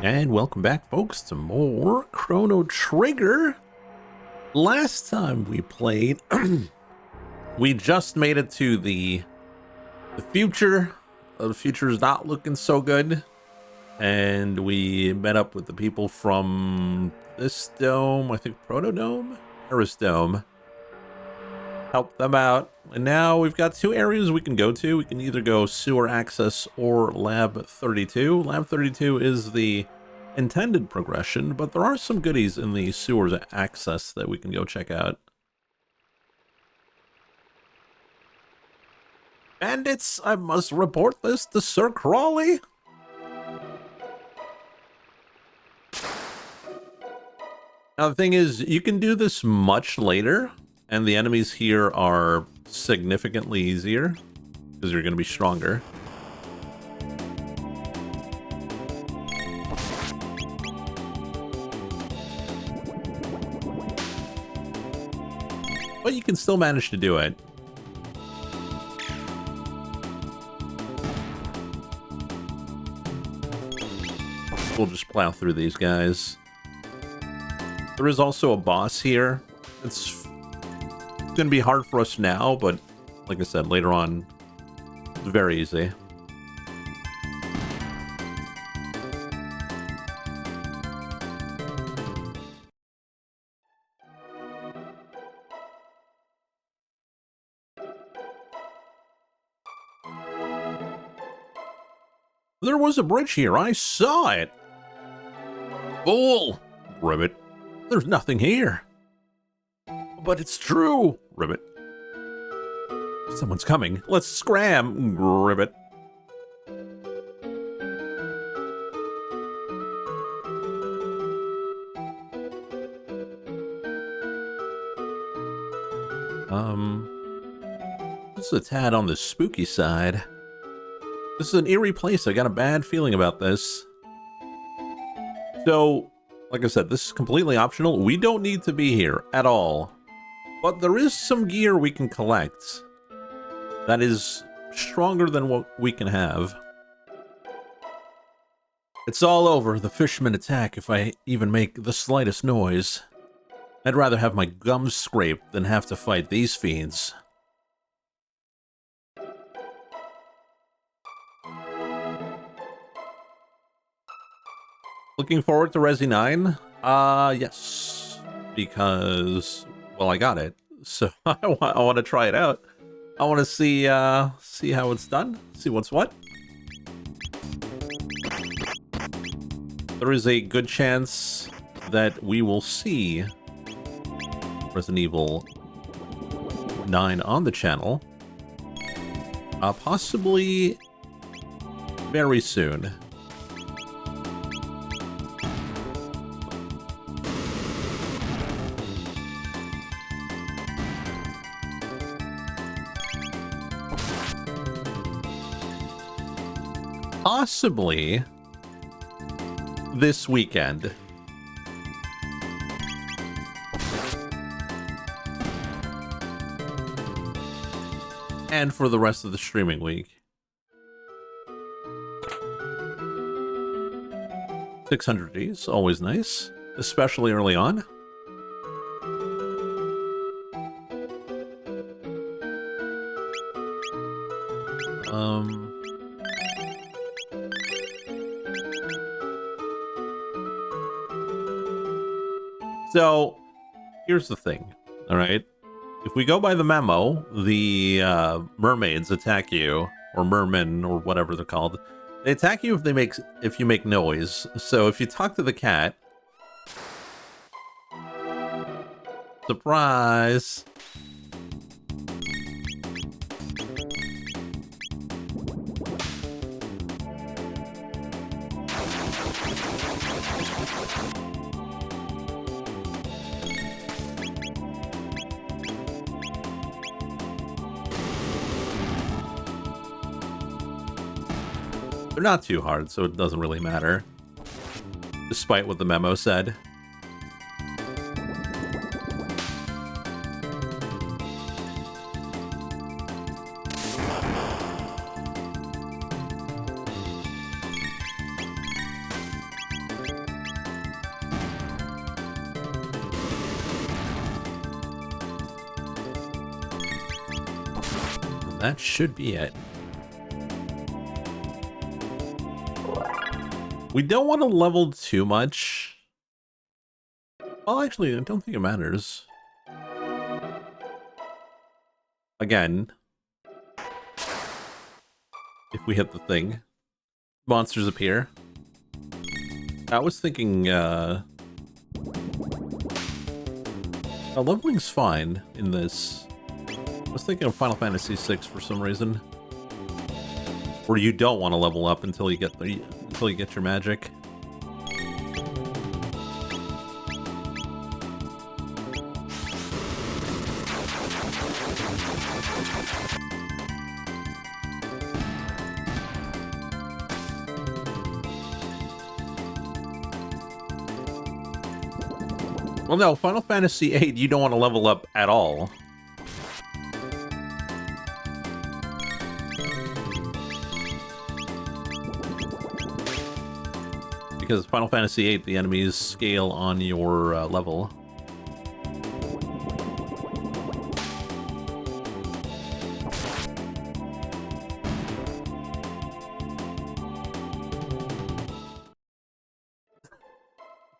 And welcome back, folks, to more Chrono Trigger. Last time we played, we just made it to the future. The future is not looking so good. And we met up with the people from this dome, I think Proto Dome? Eris Dome. Helped them out. And now we've got two areas we can go to. We can either go Sewer Access or Lab 32. Lab 32 is the intended progression, but there are some goodies in the Sewers Access that we can go check out. Bandits, I must report this to Sir Crawley. Now the thing is, you can do this much later, and the enemies here are significantly easier, because you're going to be stronger. But you can still manage to do it. We'll just plow through these guys. There is also a boss here. It's going to be hard for us now, but like I said, later on, it's very easy. There was a bridge here. I saw it. Fool! Ribbit. There's nothing here. But it's true. Ribbit. Someone's coming. Let's scram. Ribbit. This is a tad on the spooky side. This is an eerie place. I got a bad feeling about this. So, like I said, this is completely optional. We don't need to be here at all. But there is some gear we can collect that is stronger than what we can have. It's all over. The fishermen attack if I even make the slightest noise. I'd rather have my gums scraped than have to fight these fiends. Looking forward to Resi 9? Yes. Because, well, I got it. So I want to try it out. I want to see how it's done. See what's what. There is a good chance that we will see Resident Evil 9 on the channel. Possibly very soon. Possibly this weekend. And for the rest of the streaming week. 600 Gs, always nice, especially early on. So, here's the thing, all right? If we go by the memo, the mermaids attack you, or mermen, or whatever they're called. They attack you if you make noise. So if you talk to the cat, surprise! They're not too hard, so it doesn't really matter, despite what the memo said. that should be it. We don't want to level too much. Well, actually, I don't think it matters. Again, if we hit the thing, monsters appear. I was thinking, leveling's fine in this. I was thinking of Final Fantasy VI for some reason, where you don't want to level up until you get your magic. Well, no, Final Fantasy VIII, you don't want to level up at all. Because Final Fantasy VIII, the enemies scale on your level.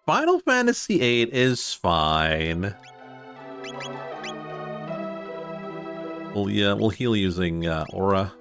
Final Fantasy VIII is fine. We'll heal using Aura.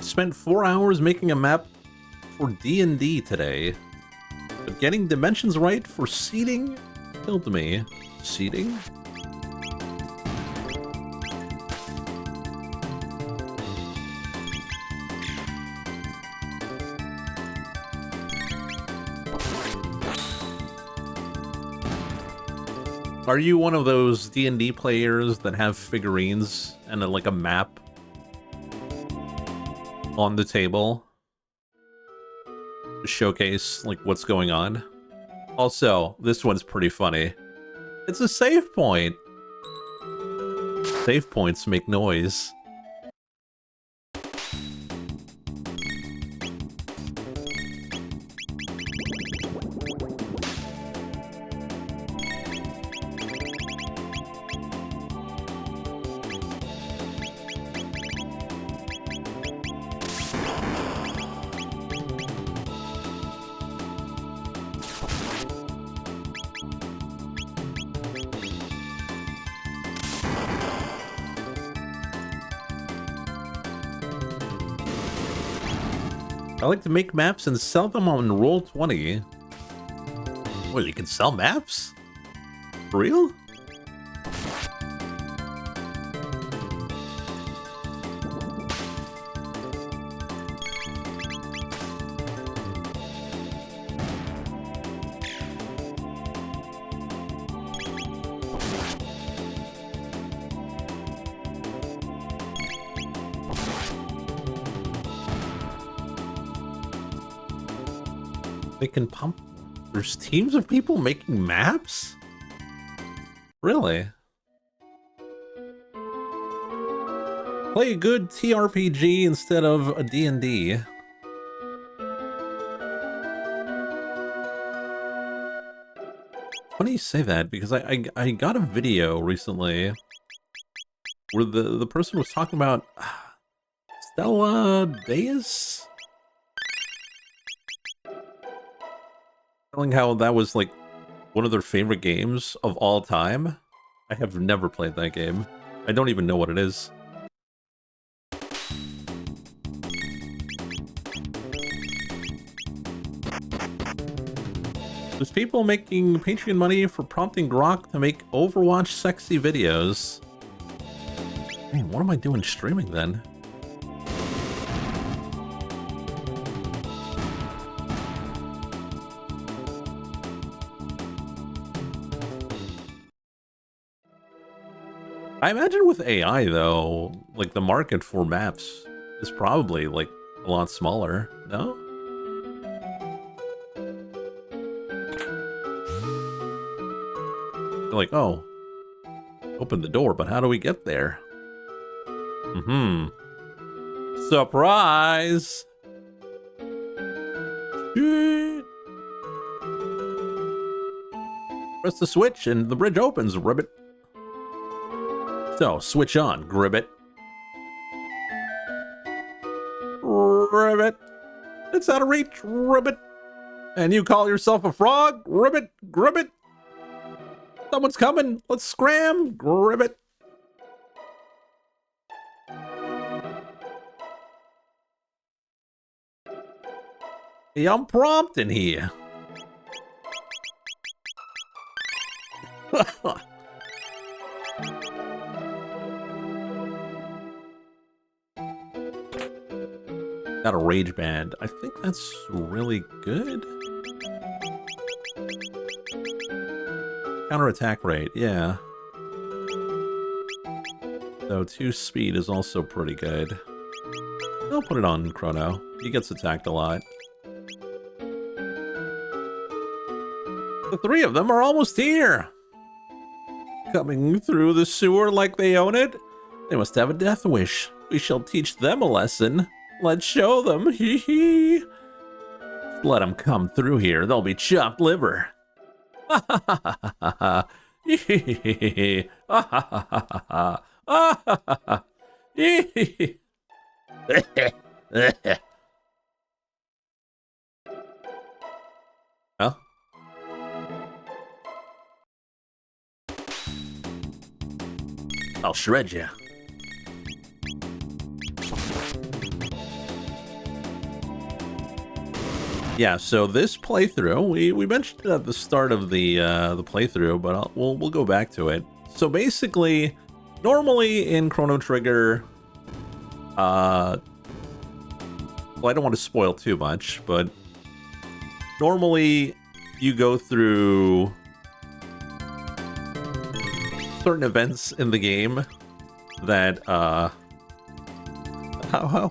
Spent 4 hours making a map for D&D today, but getting dimensions right for seeding killed me. Seeding? Are you one of those D&D players that have figurines and like a map on the table to showcase like what's going on? Also, this one's pretty funny. It's a save point. Save points make noise. I like to make maps and sell them on Roll20. Wait, you can sell maps? For real? They can pump. There's teams of people making maps? Really? Play a good TRPG instead of a D&D. Funny you say that, because I got a video recently where the person was talking about Stella Deus? Telling how that was like one of their favorite games of all time. I have never played that game. I don't even know what it is. There's people making Patreon money for prompting Grok to make Overwatch sexy videos. Man, what am I doing streaming then? I imagine with AI, though, like, the market for maps is probably, like, a lot smaller, no? They're like, oh, open the door, but how do we get there? Mm-hmm. Surprise! Press the switch and the bridge opens, ribbit. So, switch on, gribbit. Ribbit. It's out of reach, ribbit. And you call yourself a frog? Ribbit, gribbit. Someone's coming. Let's scram, gribbit. Hey, I'm prompting here. Got a rage band. I think that's really good. Counterattack rate, yeah. So 2 speed is also pretty good. I'll put it on Chrono. He gets attacked a lot. The 3 of them are almost here. Coming through the sewer like they own it. They must have a death wish. We shall teach them a lesson. Let's show them. Hee hee. Let them come through here. They'll be chopped liver. Ha ha ha ha ha ha. Hee ha ha ha ha ha. Ah ha ha ha. Hee. Huh? I'll shred you. Yeah, so this playthrough, we mentioned it at the start of the playthrough, but we'll go back to it. So basically, normally in Chrono Trigger, well, I don't want to spoil too much, but normally you go through certain events in the game that, how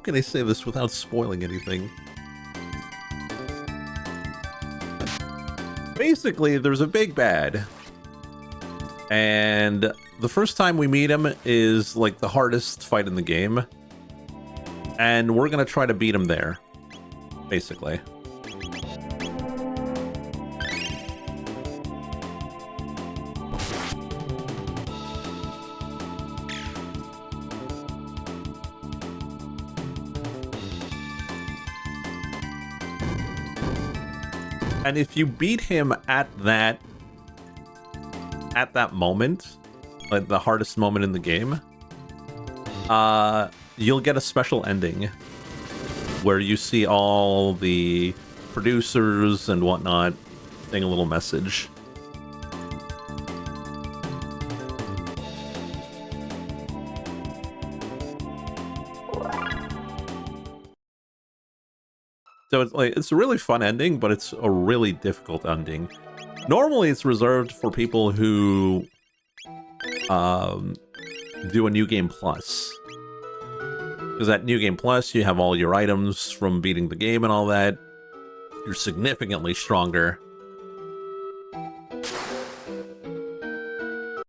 can I say this without spoiling anything? Basically, there's a big bad, and the first time we meet him is like the hardest fight in the game, and we're gonna try to beat him there, basically. And if you beat him at that moment, like the hardest moment in the game, you'll get a special ending where you see all the producers and whatnot saying a little message. So it's like, it's a really fun ending, but it's a really difficult ending. Normally it's reserved for people who do a New Game Plus. Because at New Game Plus, you have all your items from beating the game and all that. You're significantly stronger.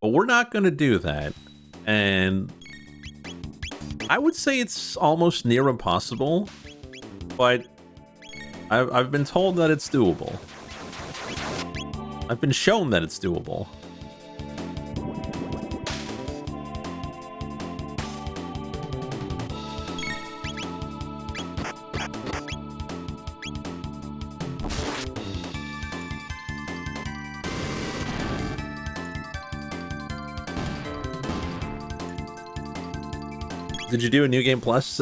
But we're not going to do that. And I would say it's almost near impossible, but I've been told that it's doable. I've been shown that it's doable. Did you do a New Game Plus?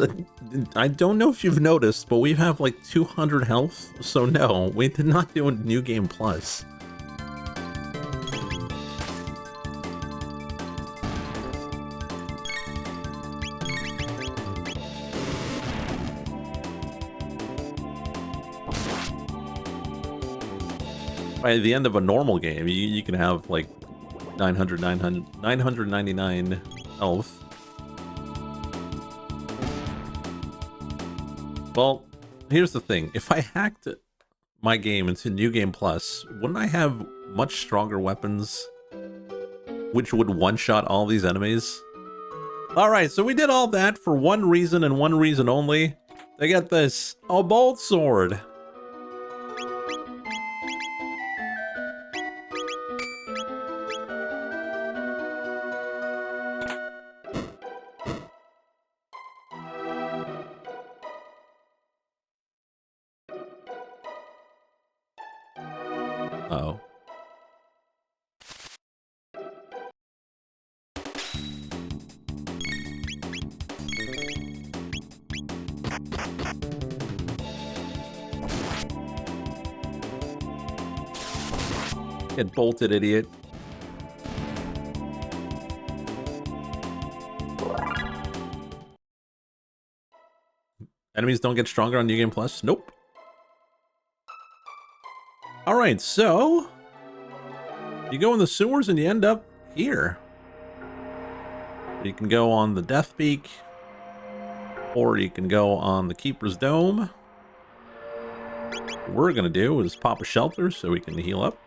I don't know if you've noticed, but we have like 200 health, so no, we did not do a New Game Plus. By the end of a normal game, you can have like 999 health. Well, here's the thing. If I hacked my game into New Game Plus, wouldn't I have much stronger weapons which would one-shot all these enemies? Alright, so we did all that for one reason and one reason only. They got this. A bolt sword. Uh-oh. Get bolted, idiot. Enemies don't get stronger on New Game Plus? Nope. Alright, so you go in the sewers and you end up here. You can go on the Death Peak, or you can go on the Keeper's Dome. What we're gonna do is pop a shelter so we can heal up.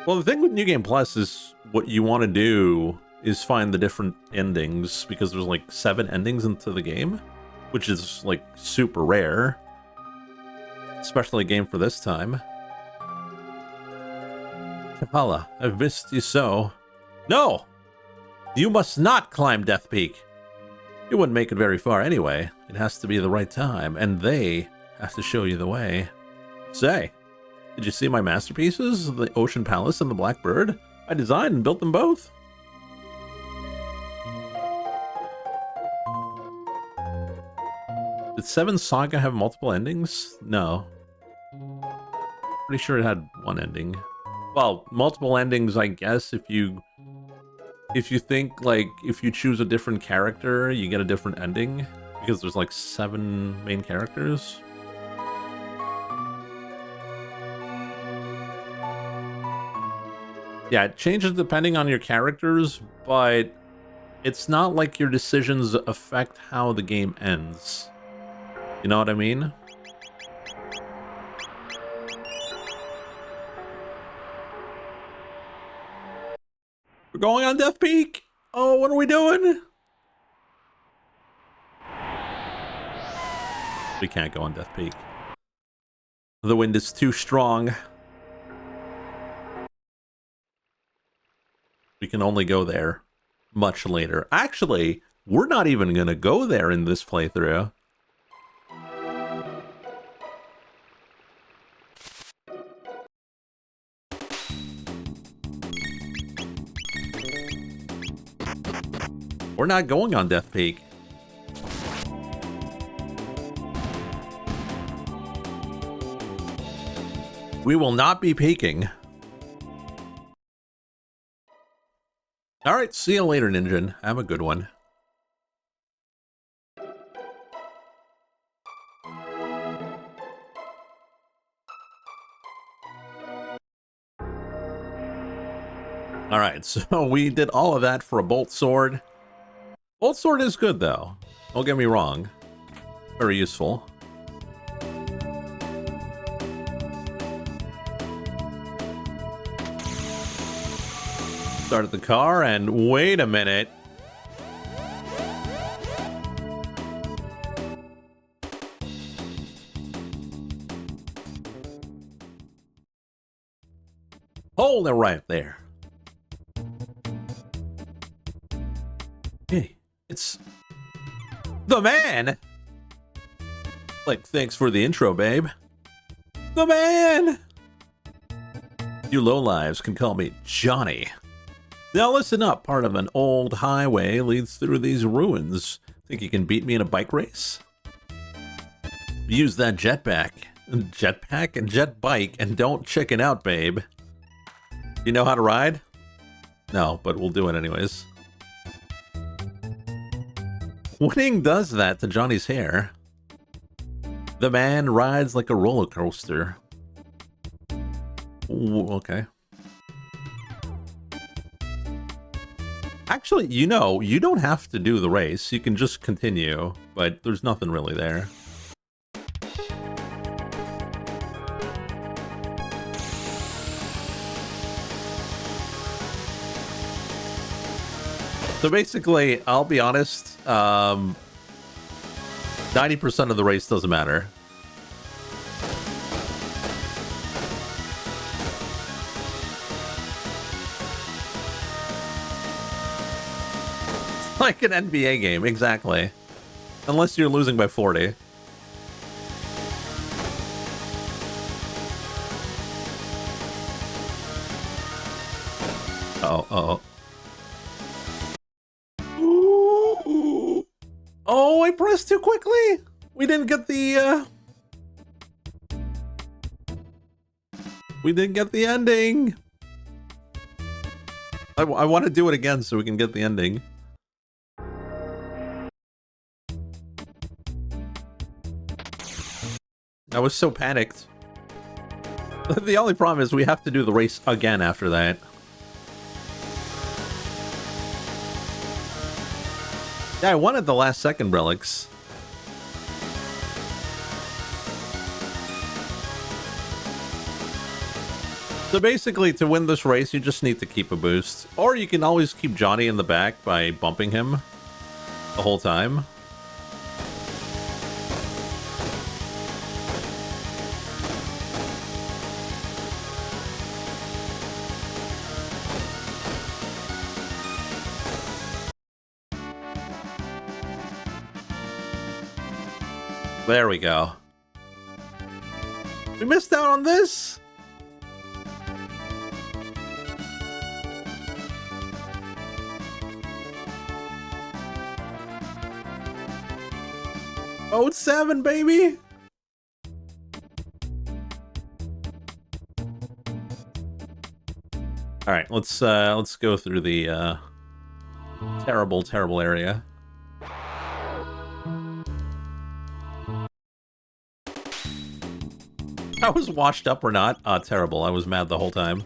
Well, the thing with New Game Plus is what you want to do is find the different endings, because there's like 7 endings into the game, which is like super rare, especially a game for this time. Kapala, I've missed you so. No! You must not climb Death Peak. You wouldn't make it very far anyway. It has to be the right time, and they have to show you the way. Say, did you see my masterpieces? The Ocean Palace and the Black Bird? I designed and built them both. Did 7 Saga have multiple endings? No. Pretty sure it had one ending. Well, multiple endings, I guess, if you think, like, if you choose a different character, you get a different ending, because there's like 7 main characters. Yeah, it changes depending on your characters, but it's not like your decisions affect how the game ends. You know what I mean? We're going on Death Peak! Oh, what are we doing? We can't go on Death Peak. The wind is too strong. We can only go there much later. Actually, we're not even going to go there in this playthrough. We're not going on Death Peak. We will not be peaking. Alright, see you later, Ninja. Have a good one. Alright, so we did all of that for a bolt sword. Bolt sword is good, though. Don't get me wrong. Very useful. Started the car, and wait a minute. Hold it right there. Hey, it's the man. Like, thanks for the intro, babe. The man. You lowlives can call me Johnny. Now listen up, part of an old highway leads through these ruins. Think you can beat me in a bike race? Use that jetpack and jet bike, and don't chicken out, babe. You know how to ride? No, but we'll do it anyways. Winning does that to Johnny's hair. The man rides like a roller coaster. Ooh, okay. Actually, you know, you don't have to do the race. You can just continue, but there's nothing really there. So basically, I'll be honest, 90% of the race doesn't matter. It's like an NBA game, exactly. Unless you're losing by 40. Uh-oh. Oh, I pressed too quickly. We didn't get the ending. I want to do it again so we can get the ending. I was so panicked. The only problem is we have to do the race again after that. Yeah, I wanted the last second relics. So basically, to win this race, you just need to keep a boost. Or you can always keep Johnny in the back by bumping him the whole time. There we go. We missed out on this? Mode 7, baby! Alright, let's go through the terrible area. I was washed up or not? Terrible. I was mad the whole time.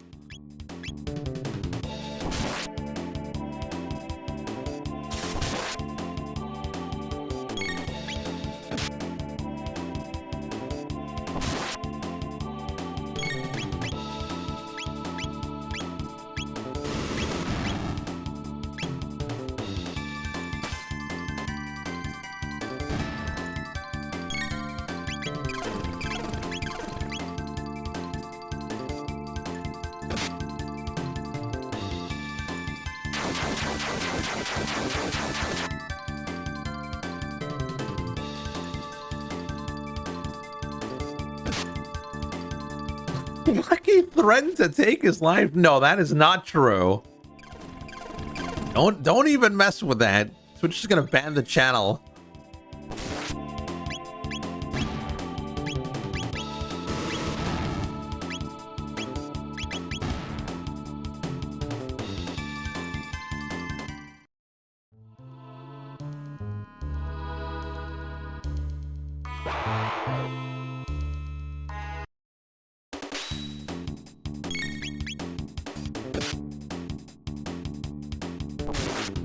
Lucky threatened to take his life. No, that is not true. Don't even mess with that. Twitch is gonna ban the channel.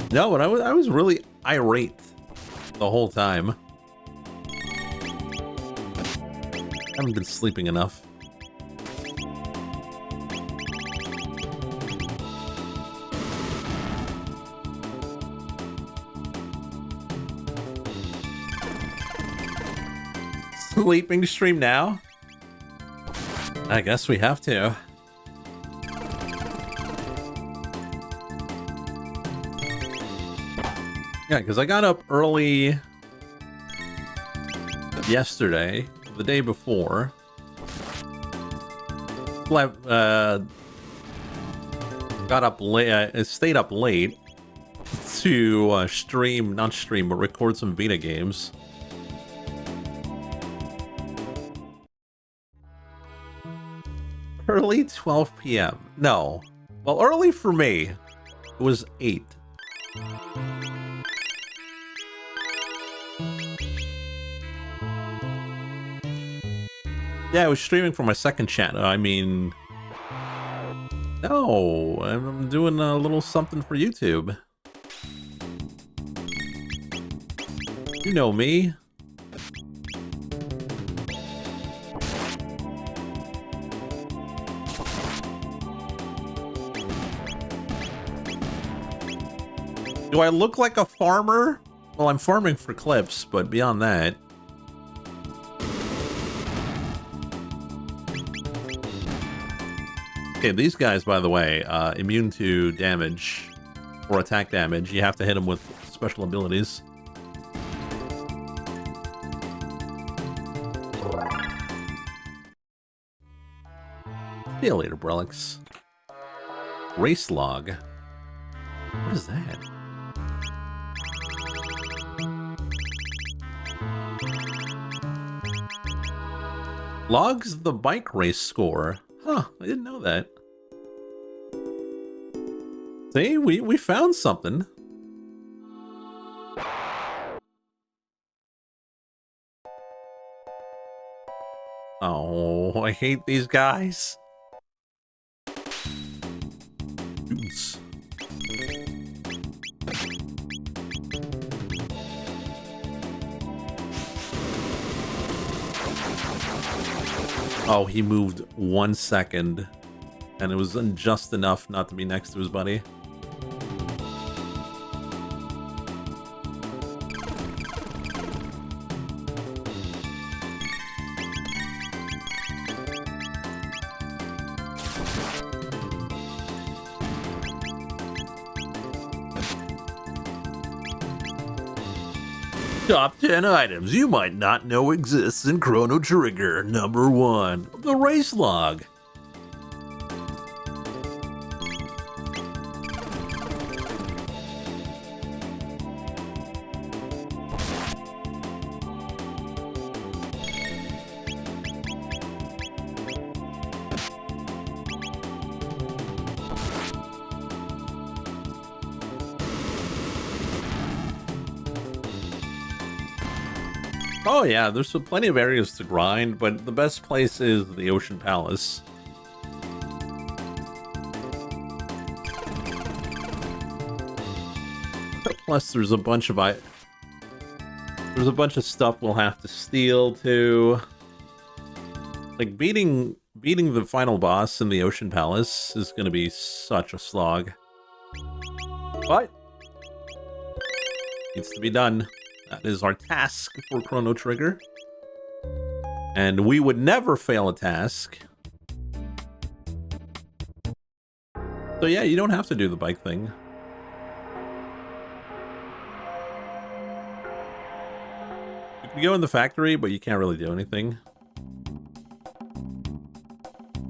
No, but I was really irate the whole time. I haven't been sleeping enough. Sleeping stream now? I guess we have to. Yeah, because I got up early yesterday, the day before. Got up late, stayed up late to not stream, but record some Vita games. Early 12 p.m. No. Well, early for me. It was 8. Yeah, I was streaming for my second channel. I mean... No, I'm doing a little something for YouTube. You know me. Do I look like a farmer? Well, I'm farming for clips, but beyond that... Okay, these guys, by the way, immune to damage or attack damage. You have to hit them with special abilities. See you later, Brelix. Race log. What is that? Logs the bike race score. Huh, I didn't know that. See, we found something. Oh, I hate these guys. Oops. Oh, he moved 1 second, and it was just enough not to be next to his buddy. Top 10 items you might not know exists in Chrono Trigger. Number 1, the race log. Oh yeah, there's plenty of areas to grind, but the best place is the Ocean Palace. Plus, there's a bunch of stuff we'll have to steal too. Like beating the final boss in the Ocean Palace is going to be such a slog. But needs to be done. That is our task for Chrono Trigger. And we would never fail a task. So yeah, you don't have to do the bike thing. You can go in the factory, but you can't really do anything.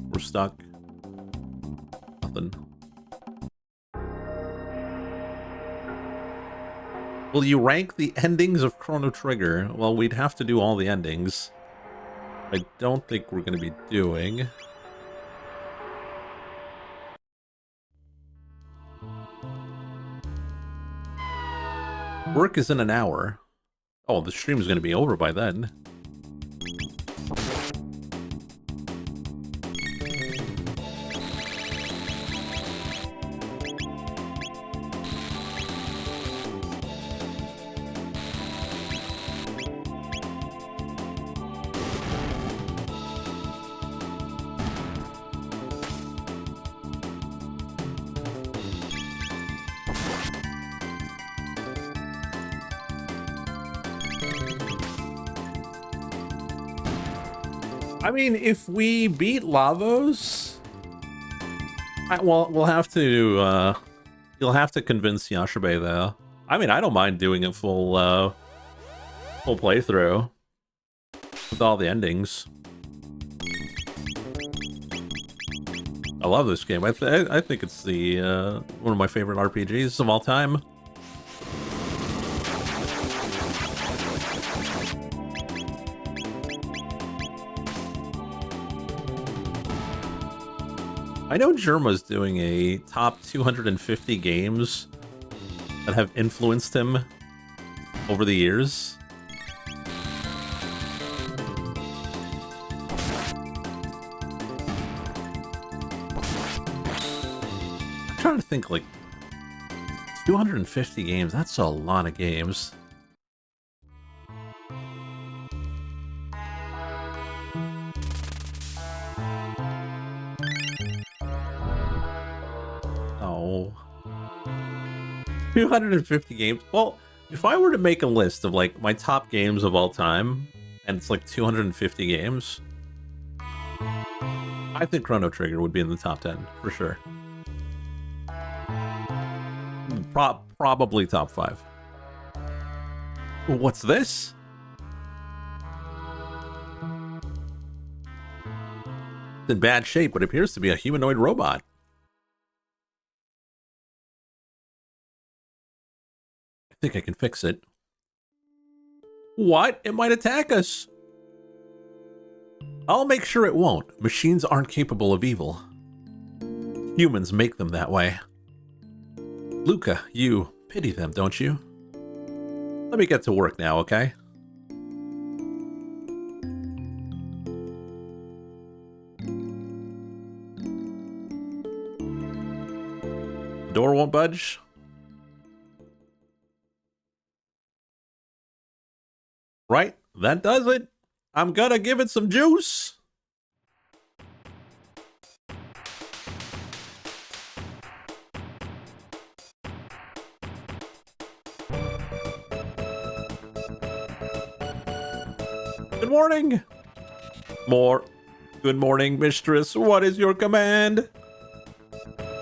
We're stuck. Nothing. Will you rank the endings of Chrono Trigger? Well, we'd have to do all the endings. I don't think we're going to be doing. Work is in an hour. Oh, the stream is going to be over by then. I mean, if we beat Lavos, well, we'll have to, you'll have to convince Yashibe, though. I mean, I don't mind doing a full playthrough with all the endings. I love this game. I think it's the, one of my favorite RPGs of all time. I know Germa's doing a top 250 games that have influenced him over the years. trying to think, like, 250 games. That's a lot of games. Oh. 250 games. Well, if I were to make a list of, like, my top games of all time, and it's like 250 games, I think Chrono Trigger would be in the top 10, for sure. Probably top 5. What's this? It's in bad shape, but appears to be a humanoid robot. I think I can fix it. What? It might attack us. I'll make sure it won't. Machines aren't capable of evil. Humans make them that way. Luca, you pity them, don't you? Let me get to work now, okay? The door won't budge. Right, that does it. I'm gonna give it some juice. Good morning. Good morning, mistress. What is your command?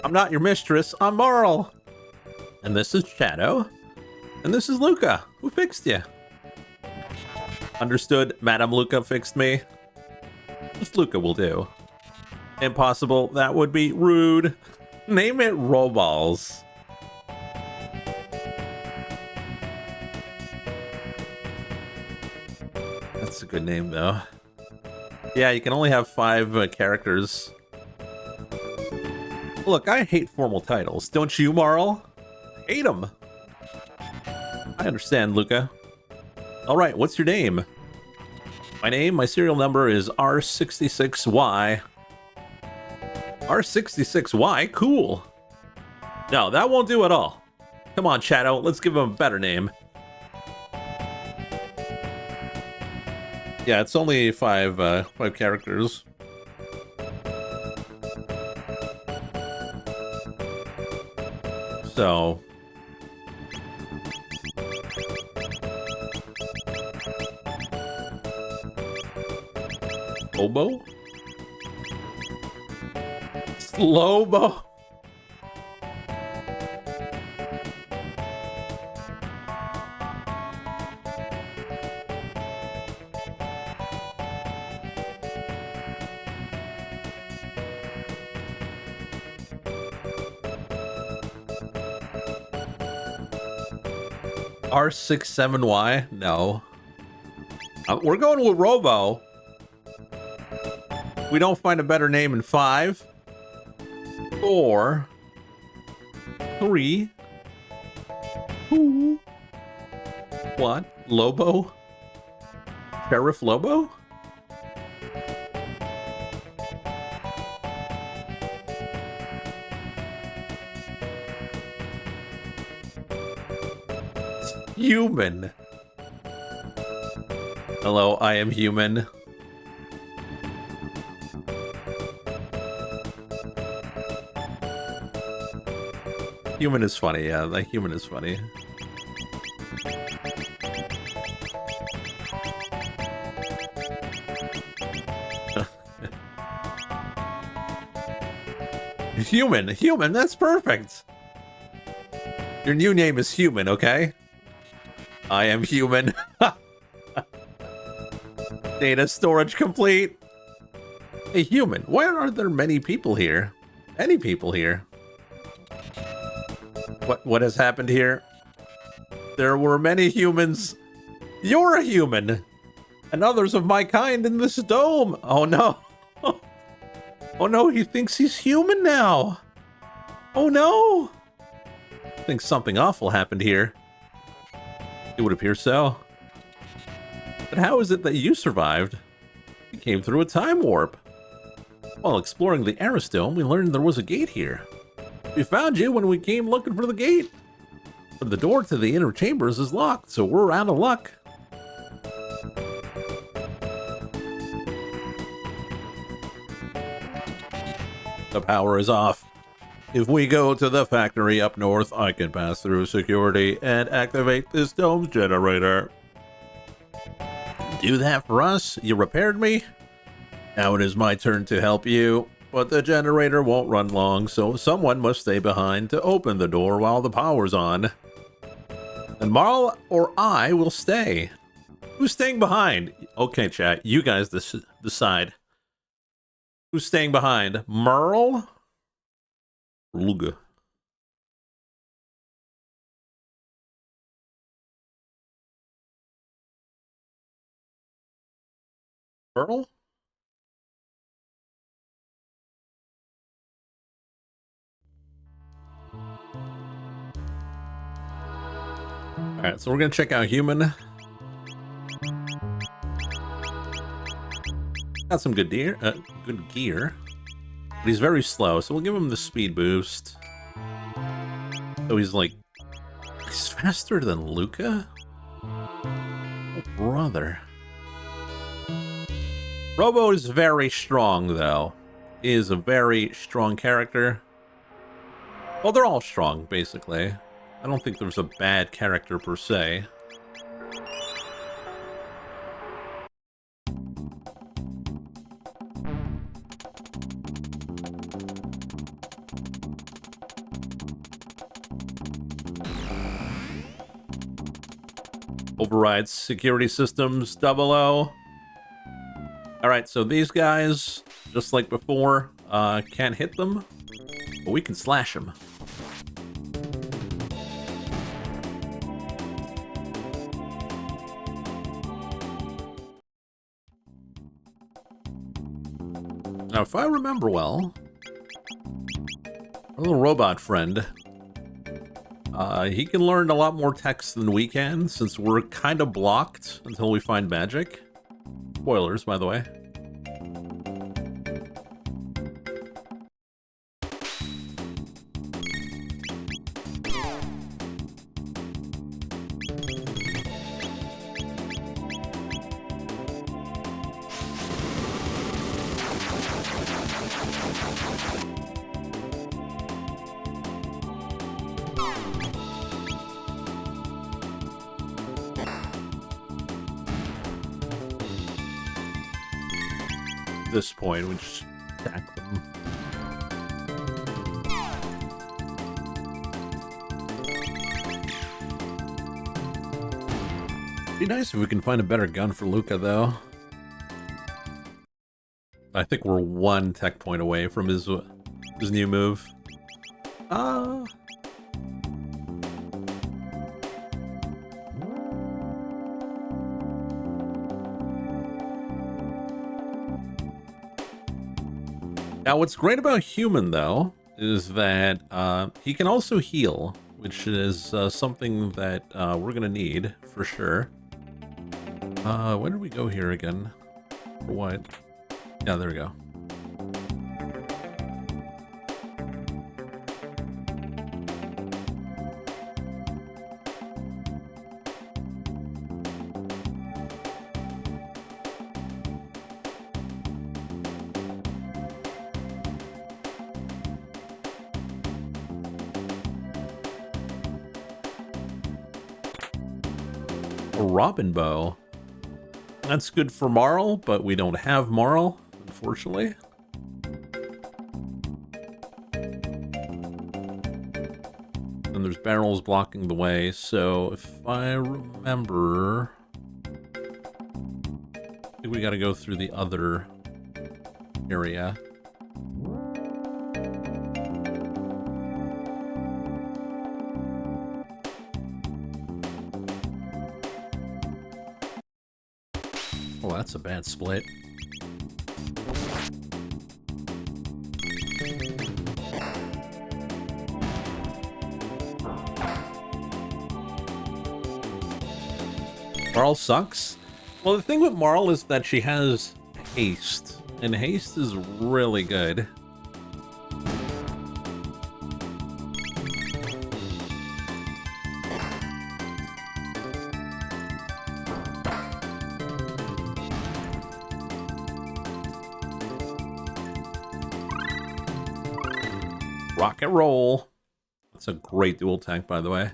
I'm not your mistress. I'm Marl. And this is Shadow. And this is Luca, who fixed you. Understood, Madam Luca fixed me. Just Luca will do. Impossible, that would be rude. Name it Roballs. That's a good name, though. Yeah, you can only have 5 characters. Look, I hate formal titles. Don't you, Marl? Hate them. I understand, Luca. All right, what's your name? My serial number is R66Y. R66Y? Cool. No, that won't do at all. Come on, Shadow, let's give him a better name. Yeah, it's only 5 characters. So... Slobo? Slobo? R67Y? No. We're going with Robo. We don't find a better name in 5, 4, 3, 2, what? Lobo? Sheriff Lobo? Human. Hello, I am human. Human is funny, yeah, the human is funny. Human, that's perfect. Your new name is Human, okay? I am human. Data storage complete. Hey, Human, why are there many people here? Any people here? What has happened here? There were many humans. You're a human. And others of my kind in this dome. Oh no. Oh no, he thinks he's human now. Oh no. I think something awful happened here. It would appear so. But how is it that you survived? You came through a time warp. While exploring the Aristome, we learned there was a gate here. We found you when we came looking for the gate. But the door to the inner chambers is locked, so we're out of luck. The power is off. If we go to the factory up north, I can pass through security and activate this dome's generator. Do that for us? You repaired me? Now it is my turn to help you, but the generator won't run long, so someone must stay behind to open the door while the power's on. And Marl or I will stay. Who's staying behind? Okay, chat, you guys decide. Who's staying behind? Merle? Luga. Merle? Alright, so we're gonna check out Human. Got some good gear, but he's very slow, so we'll give him the speed boost. So he's faster than Luca? Oh, brother. Robo is very strong, though. He is a very strong character. Well, they're all strong, basically. I don't think there's a bad character per se. Overrides security systems, 00. Alright, so these guys, just like before, can't hit them, but we can slash them. Now, if I remember well, our little robot friend, he can learn a lot more text than we can, since we're kind of blocked until we find magic. Spoilers, by the way. This point, we just stack them. Be nice if we can find a better gun for Luca, though. I think we're one tech point away from his new move. Now, what's great about Human, though, is that he can also heal, which is something that we're going to need, for sure. Where did we go here again? For what? Yeah, there we go. A Robin Bow. That's good for Marl, but we don't have Marl, unfortunately. And there's barrels blocking the way, so if I remember, I think we gotta go through the other area. Oh, that's a bad split. Marl sucks? Well, the thing with Marl is that she has haste, and haste is really good. Rock and roll. That's a great dual tank, by the way.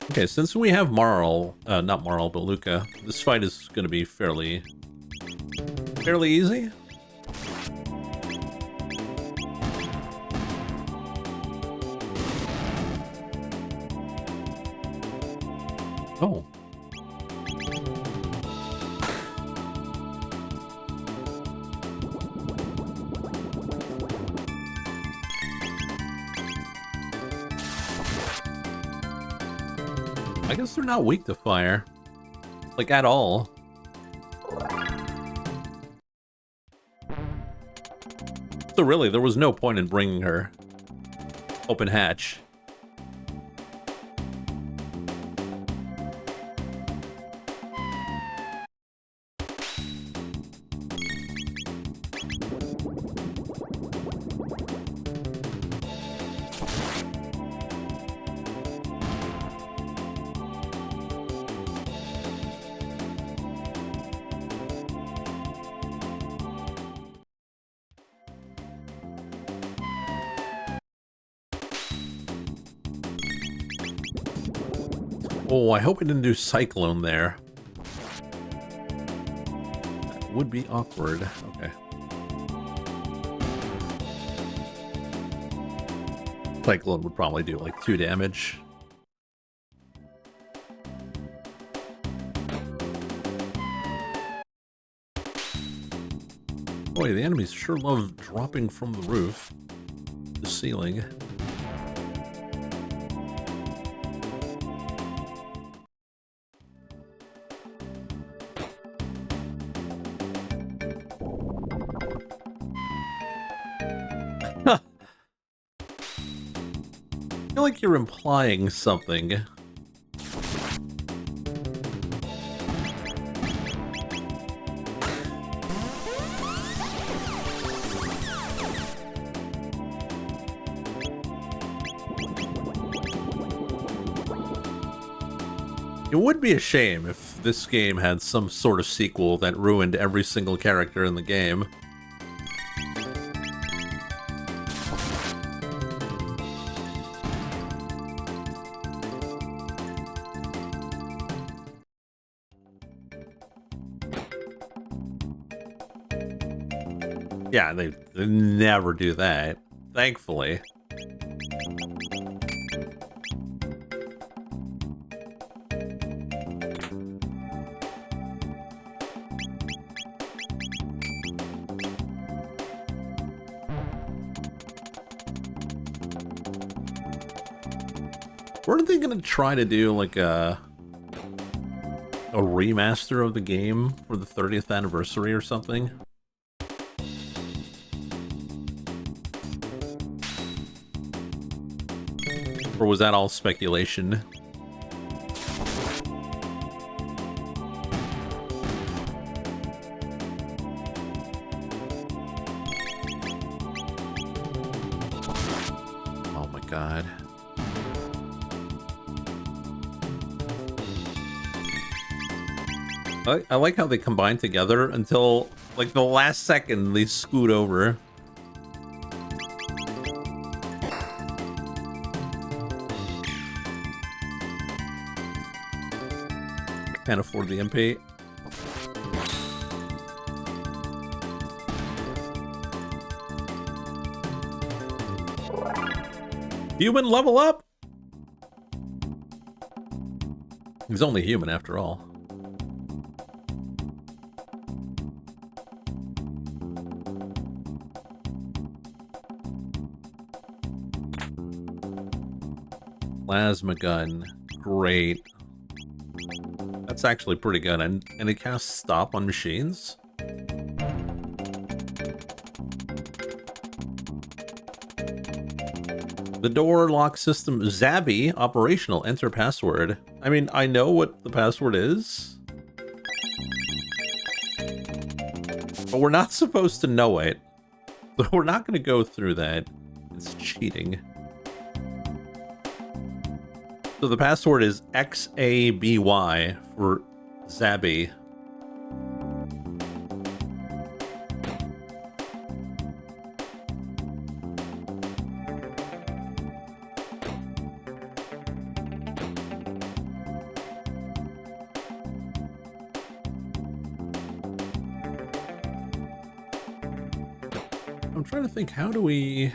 Okay, since we have Marl, not Marl, but Luca, this fight is going to be fairly easy. Oh. I guess they're not weak to fire. Like, at all. So really, there was no point in bringing her. Open hatch. Oh, I hope it didn't do Cyclone there. That would be awkward. Okay. Cyclone would probably do like 2 damage. Boy, the enemies sure love dropping from the roof, the ceiling. I feel like you're implying something. It would be a shame if this game had some sort of sequel that ruined every single character in the game. Yeah, they never do that, thankfully. Weren't they gonna try to do like a remaster of the game for the 30th anniversary or something? Or was that all speculation? Oh my god. I like how they combine together until, like, the last second they scoot over. Can't afford the MP. Human, level up! He's only human after all. Plasma gun. Great. That's actually pretty good. And it casts stop on machines? The door lock system Zabby operational. Enter password. I mean, I know what the password is, but we're not supposed to know it. So we're not going to go through that. It's cheating. So the password is XABY for Zabby. I'm trying to think, how do we...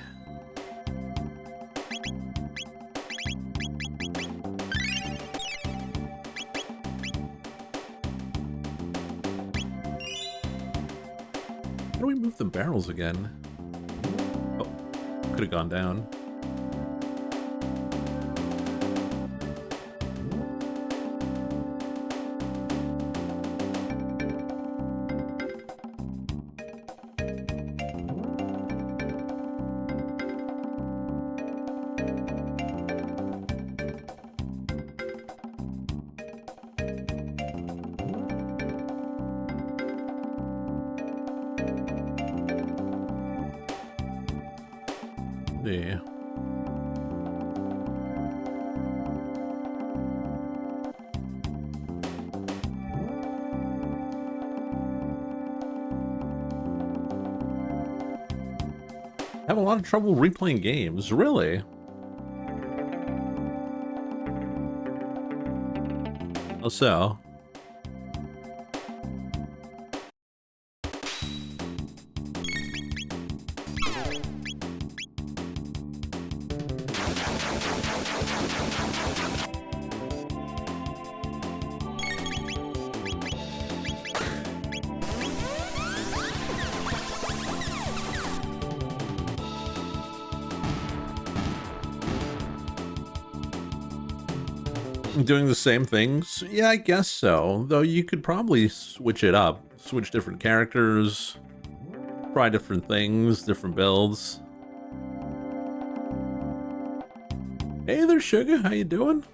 How do we move the barrels again? Oh, could have gone down. Yeah. I have a lot of trouble replaying games, really. Oh, so. Doing the same things? Yeah, I guess so. Though you could probably switch it up. Switch different characters. Try different things, different builds. Hey there, Sugar. How you doing?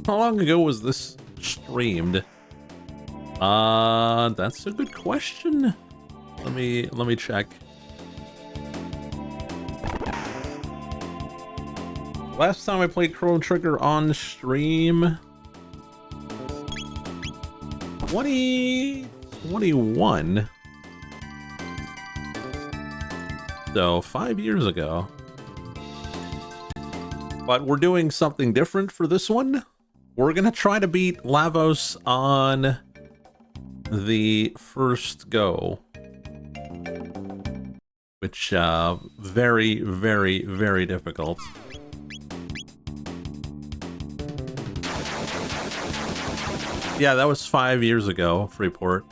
How long ago was this streamed? That's a good question. Let me check. Last time I played Chrono Trigger on stream, 2021. So 5 years ago. But we're doing something different for this one. We're gonna try to beat Lavos on the first go, which very, very, very difficult. Yeah, that was 5 years ago, Freeport.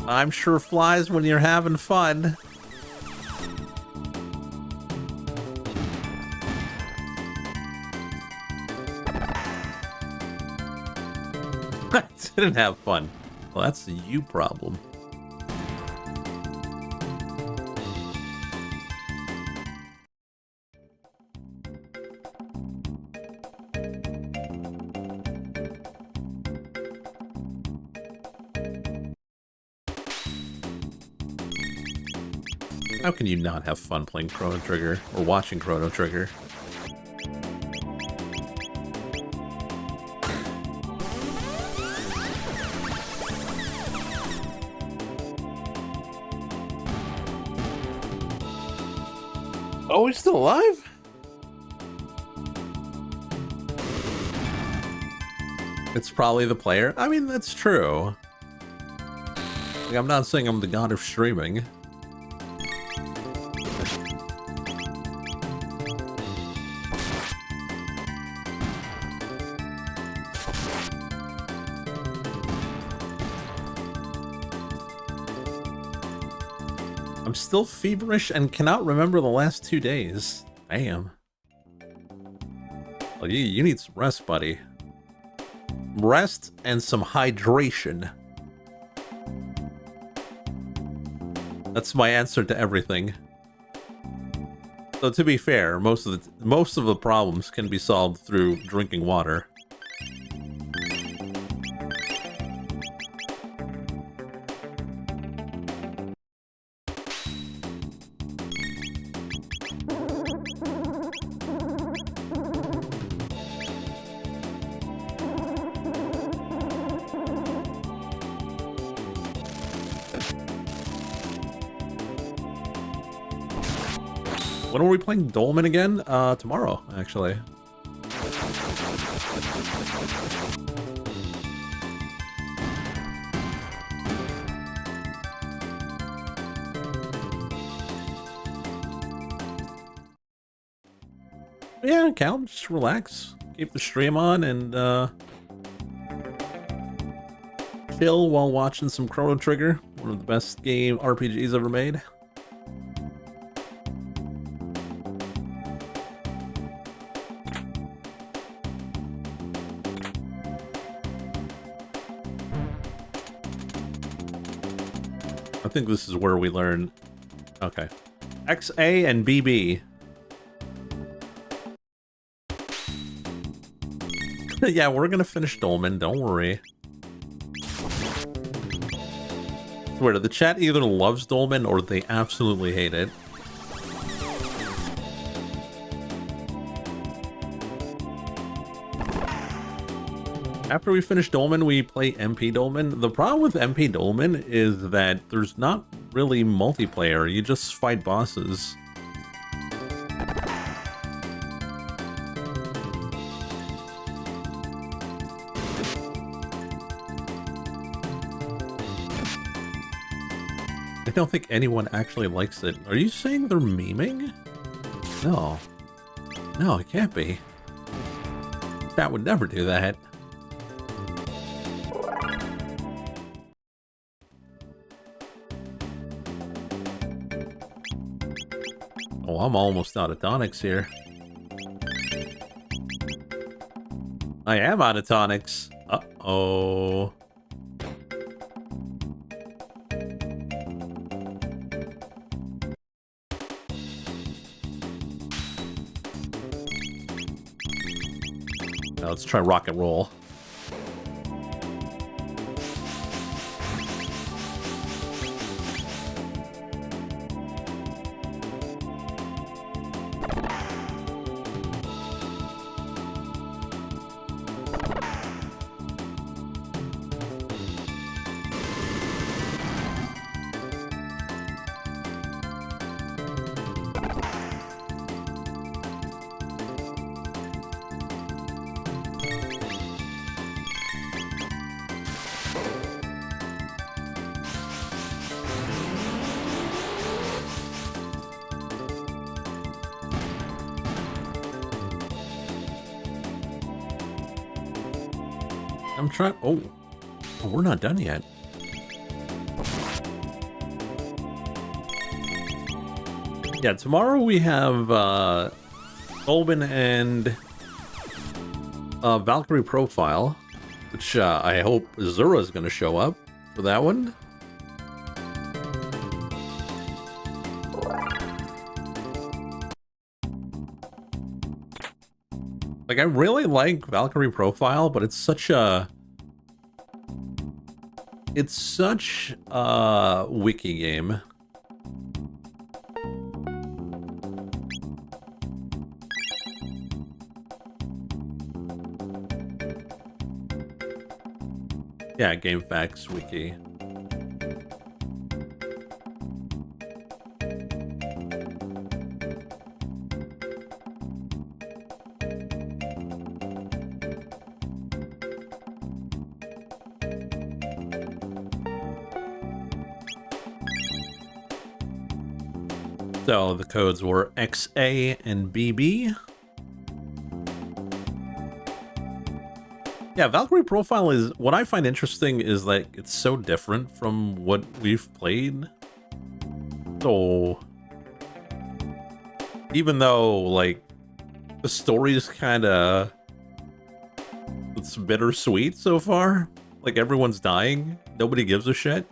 I'm sure flies when you're having fun. I didn't have fun. Well, that's a you problem. How can you not have fun playing Chrono Trigger or watching Chrono Trigger? Oh, he's still alive? It's probably the player. I mean, that's true. Like, I'm not saying I'm the god of streaming. I'm still feverish and cannot remember the last 2 days. Damn. Well, you need some rest, buddy. Rest and some hydration. That's my answer to everything. So to be fair, most of the problems can be solved through drinking water. When are we playing Dolmen again? Tomorrow, actually. Yeah, Cal, just relax. Keep the stream on and chill while watching some Chrono Trigger, one of the best RPGs ever made. I think this is where we learn. Okay. XA and BB. Yeah, we're gonna finish Dolmen, don't worry. Swear, the chat either loves Dolmen or they absolutely hate it. After we finish Dolmen, we play MP Dolmen. The problem with MP Dolmen is that there's not really multiplayer. You just fight bosses. I don't think anyone actually likes it. Are you saying they're memeing? No. No, it can't be. Chat would never do that. Oh, I'm almost out of tonics here. I am out of tonics. Uh-oh. Now let's try rock and roll. I'm trying. Oh, we're not done yet. Yeah, tomorrow we have Dolmen and Valkyrie Profile, which I hope Zura is going to show up for that one. Like, I really like Valkyrie Profile, but it's such a wiki game. Yeah, GameFAQs wiki. So the codes were XA and BB. Yeah, Valkyrie Profile is, what I find interesting is like it's so different from what we've played. So, even though, like, the story's kind of... it's bittersweet so far. Like, everyone's dying. Nobody gives a shit.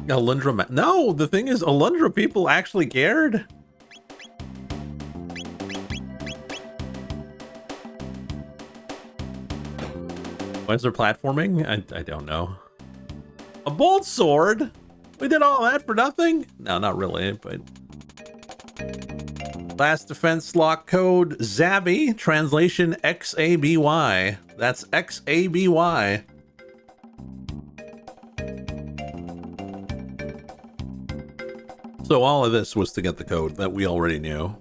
Alundra... no, the thing is, Alundra people actually cared. Why is there platforming? I don't know. A bolt sword? We did all that for nothing? No, not really, but... last defense lock code, Zabby. Translation, XABY. That's XABY. So all of this was to get the code that we already knew.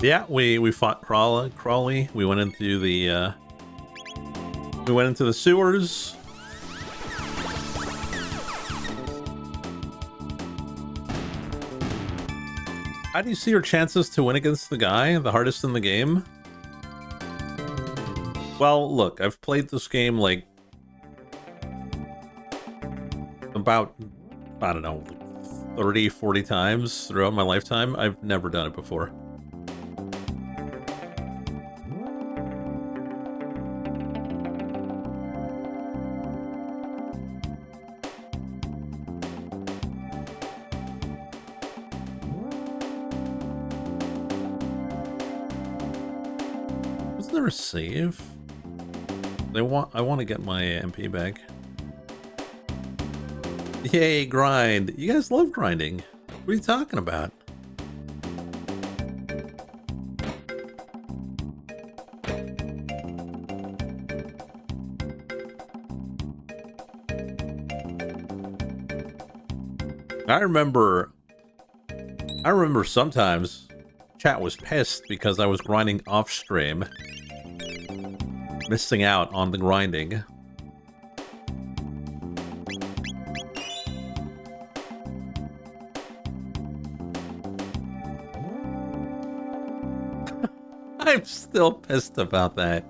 Yeah, we fought Crawley. We went into the sewers. How do you see your chances to win against the guy, the hardest in the game? Well, look, I've played this game like about, I don't know, 30, 40 times throughout my lifetime. I've never done it before. Is there a save? I want to get my MP back. Yay, grind. You guys love grinding. What are you talking about? I remember sometimes chat was pissed because I was grinding off stream, missing out on the grinding. I'm still pissed about that.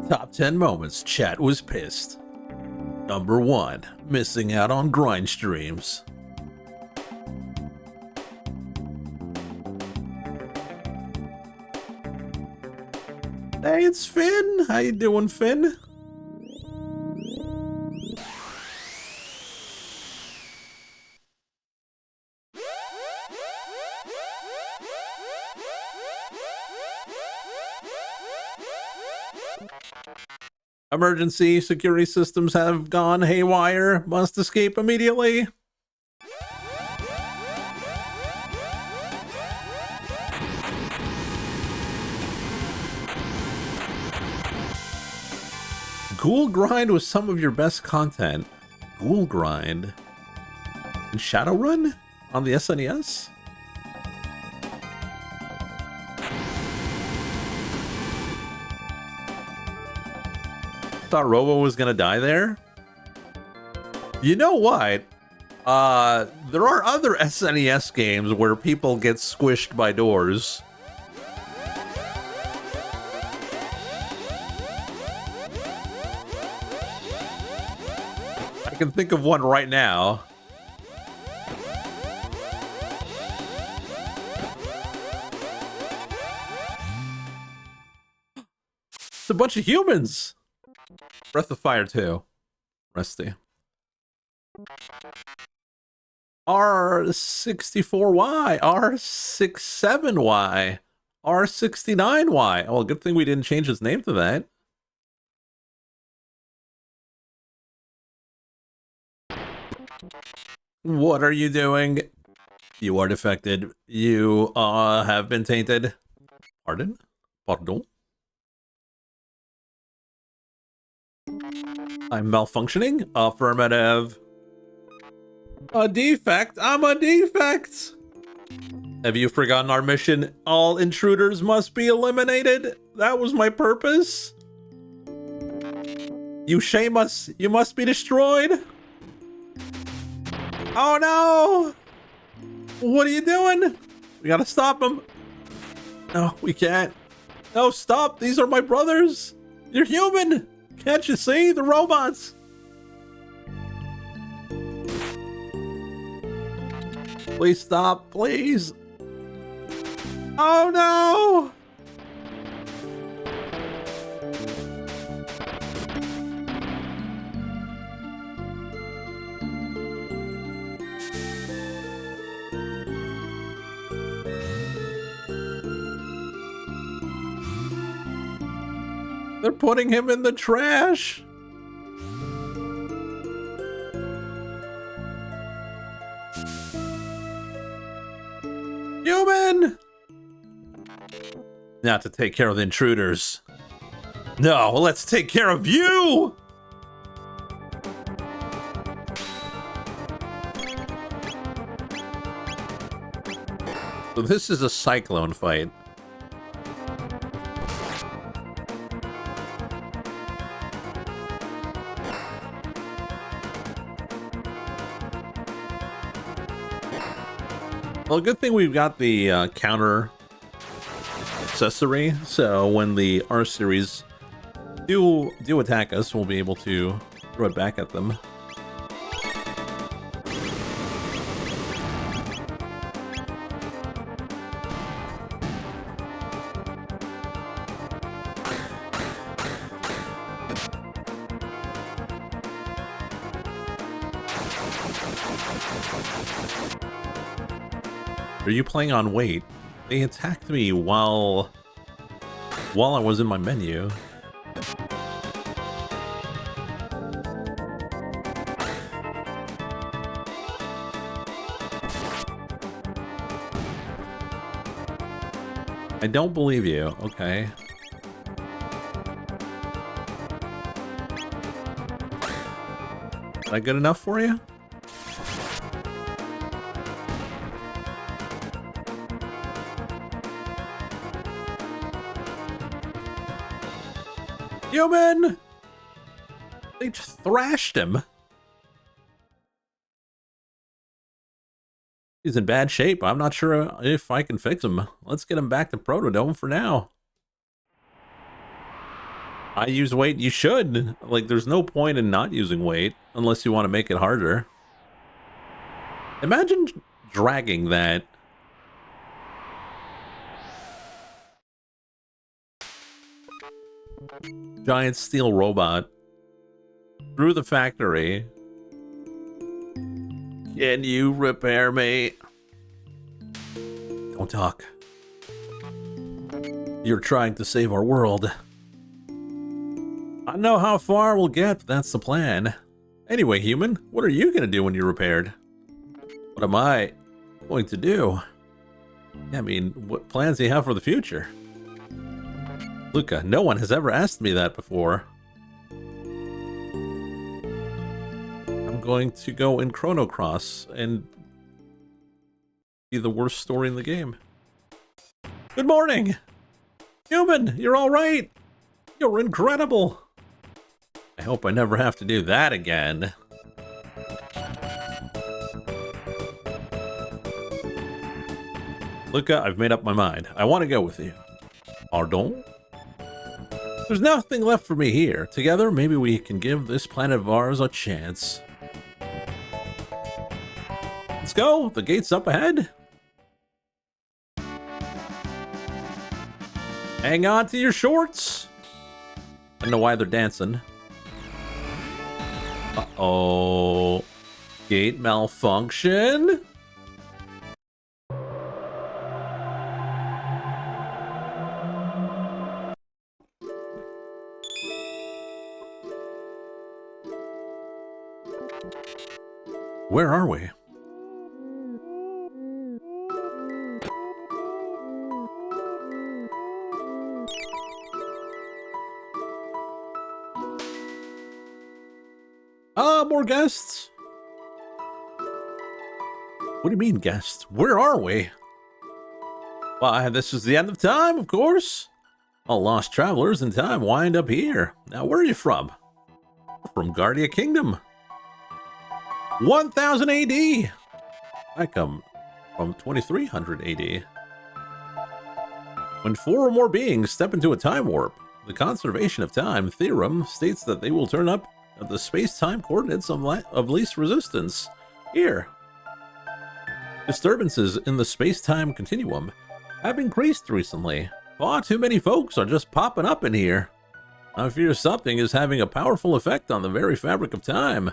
Top 10 moments chat was pissed. Number 1, missing out on grind streams. Hey, it's Finn. How you doing, Finn? Emergency security systems have gone haywire. Must escape immediately. Ghoul Grind was some of your best content. Ghoul Grind. And Shadowrun? On the SNES? Thought Robo was gonna die there? You know what? There are other SNES games where people get squished by doors. I can think of one right now. It's a bunch of humans. Breath of Fire 2. Rusty. R64Y, R67Y, R69Y. Oh, good thing we didn't change his name to that. What are you doing? You are defected. You have been tainted. Pardon? Pardon? I'm malfunctioning? Affirmative. A defect? I'm a defect! Have you forgotten our mission? All intruders must be eliminated? That was my purpose? You shame us! You must be destroyed! Oh no! What are you doing? We gotta stop him. No, we can't. No, stop! These are my brothers! You're human! Can't you see? The robots! Please stop, please! Oh no! They're putting him in the trash! Human! Now to take care of the intruders. No, let's take care of you! So this is a cyclone fight. Well, good thing we've got the counter accessory, so when the R series do attack us, we'll be able to throw it back at them. Are you playing on wait? They attacked me while I was in my menu. I don't believe you. Okay. Is that good enough for you? Human! They just thrashed him. He's in bad shape. I'm not sure if I can fix him. Let's get him back to Protodome for now. I use weight. You should. Like, there's no point in not using weight unless you want to make it harder. Imagine dragging that. Giant steel robot through the factory. Can you repair me? Don't talk. You're trying to save our world. I know how far we'll get, but that's the plan. Anyway, human, what are you gonna do when you're repaired? What am I going to do? I mean, what plans do you have for the future? Luca, no one has ever asked me that before. I'm going to go in Chrono Cross and be the worst story in the game. Good morning! Human, you're alright! You're incredible! I hope I never have to do that again. Luca, I've made up my mind. I want to go with you. Pardon? There's nothing left for me here. Together, maybe we can give this planet of ours a chance. Let's go. The gate's up ahead. Hang on to your shorts. I don't know why they're dancing. Uh-oh. Gate malfunction. Where are we? more guests? What do you mean, guests? Where are we? Why, this is the end of time, of course. All lost travelers in time wind up here. Now, where are you from? From Guardia Kingdom. 1000 AD. I come from 2300 AD. When 4 or more beings step into a time warp, the conservation of time theorem states that they will turn up at the space-time coordinates of least resistance. Here. Disturbances in the space-time continuum have increased recently. Far too many folks are just popping up in here. I fear something is having a powerful effect on the very fabric of time.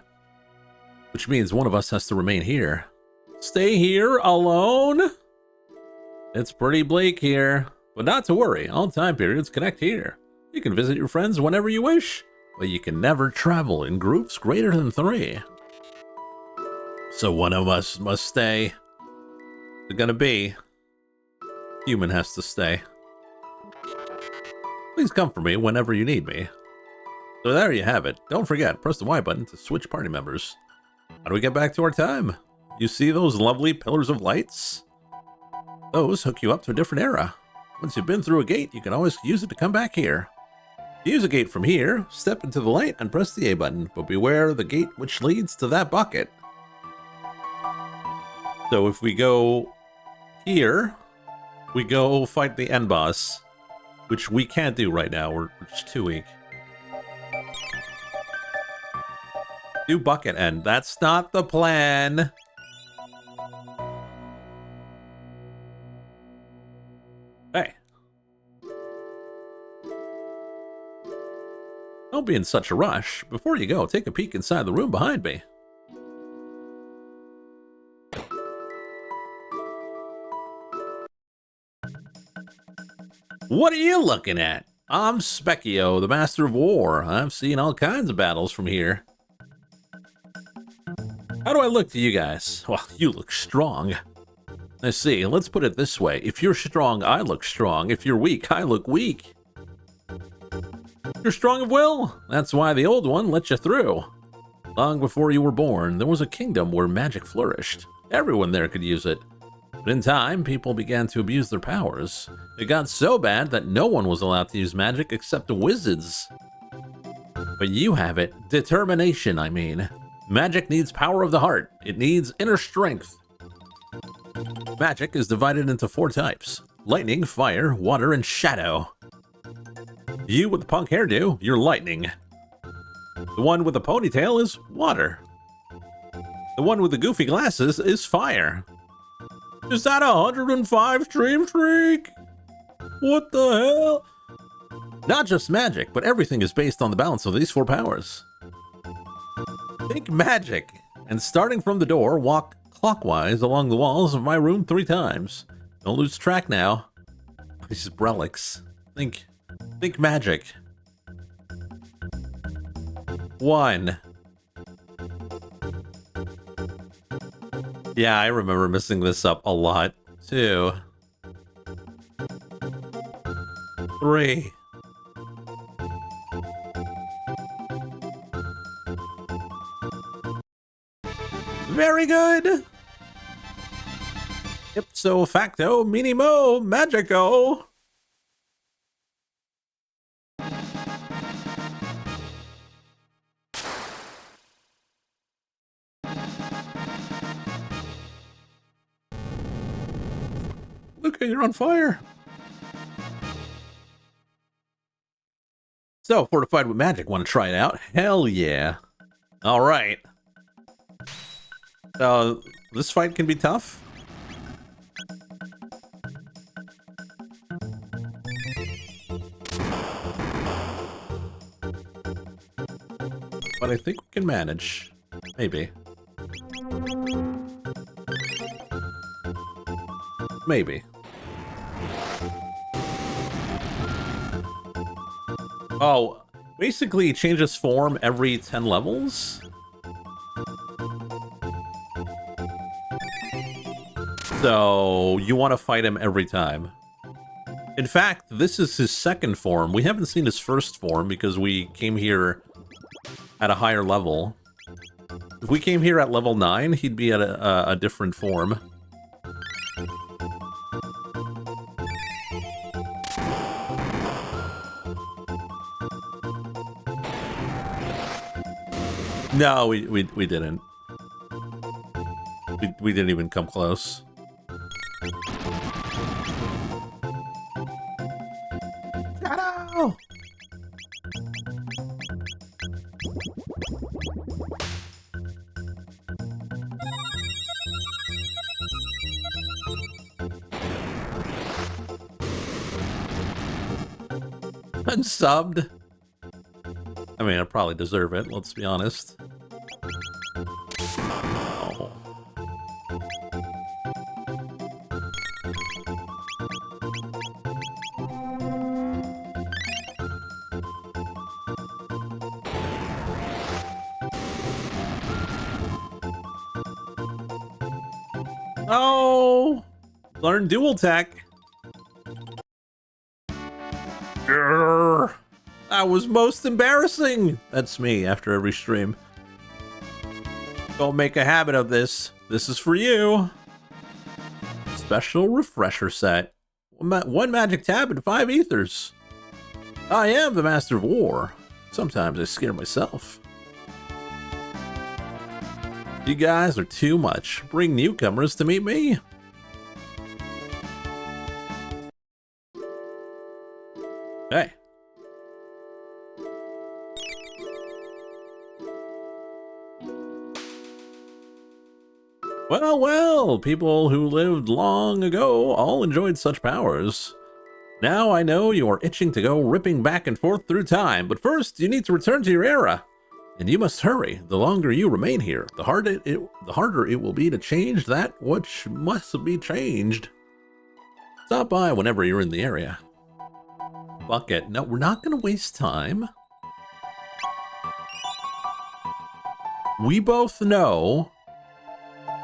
Which means one of us has to remain here. Stay here alone? It's pretty bleak here. But not to worry, all time periods connect here. You can visit your friends whenever you wish, but you can never travel in groups greater than 3. So one of us must stay. It's gonna be. Human has to stay. Please come for me whenever you need me. So there you have it. Don't forget, press the Y button to switch party members. How do we get back to our time? You see those lovely pillars of lights? Those hook you up to a different era. Once you've been through a gate, you can always use it to come back here. To use a gate from here, step into the light and press the A button, but beware the gate which leads to that bucket. So if we go here, we go fight the end boss, which we can't do right now, we're just too weak. Do bucket end, that's not the plan. Hey. Don't be in such a rush. Before you go, take a peek inside the room behind me. What are you looking at? I'm Specchio, the Master of War. I've seen all kinds of battles from here. How do I look to you guys? Well, you look strong. I see, let's put it this way. If you're strong, I look strong. If you're weak, I look weak. You're strong of will? That's why the old one let you through. Long before you were born, there was a kingdom where magic flourished. Everyone there could use it. But in time, people began to abuse their powers. It got so bad that no one was allowed to use magic except the wizards. But you have it. Determination, I mean. Magic needs power of the heart. It needs inner strength. Magic is divided into 4 types. Lightning, fire, water, and shadow. You with the punk hairdo, you're lightning. The one with the ponytail is water. The one with the goofy glasses is fire. Is that 105 stream streak? What the hell? Not just magic, but everything is based on the balance of these 4 powers. Think magic, and starting from the door, walk clockwise along the walls of my room 3 times. Don't lose track now. These relics. Think magic. 1. Yeah, I remember messing this up a lot. 2. 3. Very good. Ipso facto minimo magico. Luca, you're on fire. So, fortified with magic, want to try it out? Hell yeah. All right. So, this fight can be tough. But I think we can manage. Maybe. Maybe. Oh, basically changes form every 10 levels. So you want to fight him every time. In fact, this is his second form. We haven't seen his first form because we came here at a higher level. If we came here at level 9, he'd be at a different form. No, we didn't. We didn't even come close. Shadow! Unsubbed. I mean, I probably deserve it, let's be honest. Oh. Oh! Learn dual tech. Grr. That was most embarrassing. That's me after every stream. Don't make a habit of this. This is for you. Special refresher set. One magic tab and 5 ethers. I am the master of war. Sometimes I scare myself. You guys are too much. Bring newcomers to meet me. Hey. Well, well, people who lived long ago all enjoyed such powers. Now I know you are itching to go ripping back and forth through time, but first you need to return to your era. And you must hurry. The longer you remain here, the harder it will be to change that which must be changed. Stop by whenever you're in the area. Bucket. No, we're not going to waste time. We both know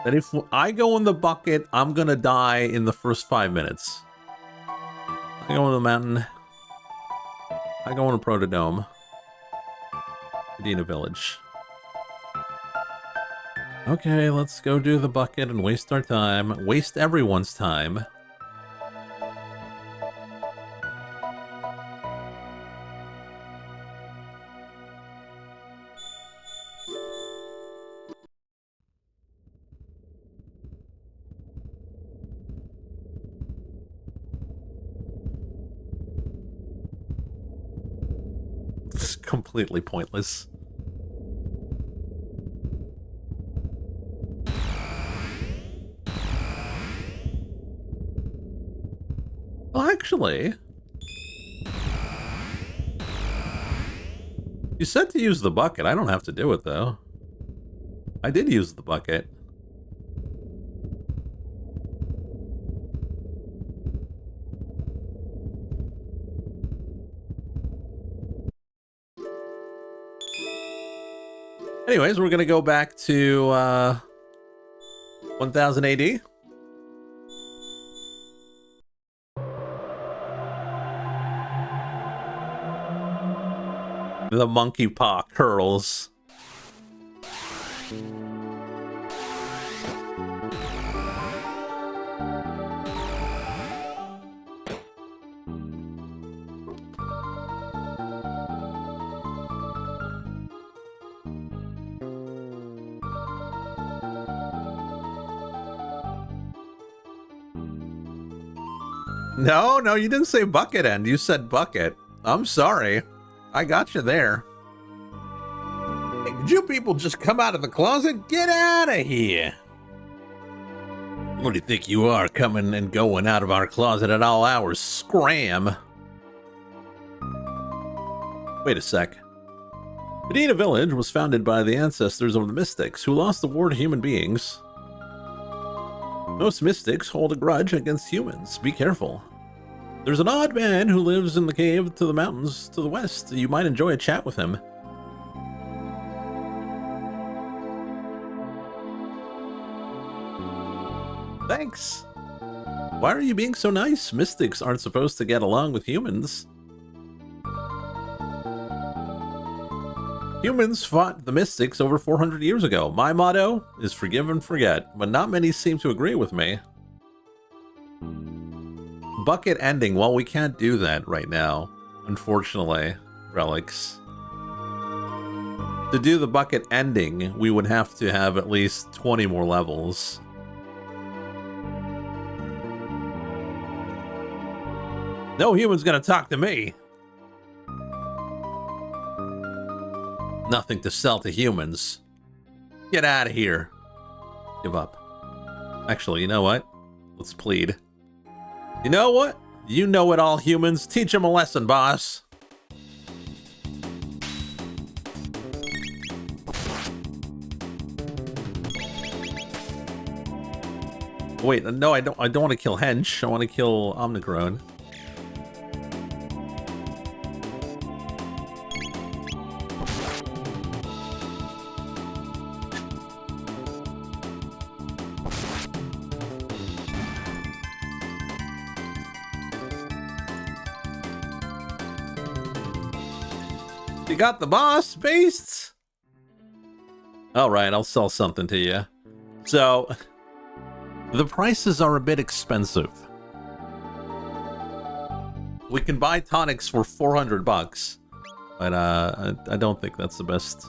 that if I go in the bucket, I'm going to die in the first 5 minutes. I go in the mountain. I go in a protodome. Medina Village. Okay, let's go do the bucket and waste our time. Waste everyone's time. It's completely pointless. Well, actually, you said to use the bucket. I don't have to do it, though. I did use the bucket. Anyways, we're gonna go back to 1000 AD. The monkey paw curls. No, you didn't say bucket end. You said bucket. I'm sorry. I got you there. Hey, did you people just come out of the closet? Get out of here. What do you think you are, coming and going out of our closet at all hours? Scram. Wait a sec. Medina Village was founded by the ancestors of the mystics who lost the war to human beings. Most mystics hold a grudge against humans. Be careful. There's an odd man who lives in the cave to the mountains to the west. You might enjoy a chat with him. Thanks. Why are you being so nice? Mystics aren't supposed to get along with humans. Humans fought the mystics over 400 years ago. My motto is forgive and forget, but not many seem to agree with me. Bucket ending. Well, we can't do that right now, unfortunately, Relics. To do the bucket ending, we would have to have at least 20 more levels. No human's gonna talk to me. Nothing to sell to humans. Get out of here. Give up. Actually, you know what? Let's plead. You know what? You know it all, humans. Teach them a lesson, boss. Wait, no, I don't want to kill Hench. I want to kill Omnicron. You got the boss, beasts? Alright, I'll sell something to you. So, the prices are a bit expensive. We can buy tonics for 400 bucks, but I don't think that's the best.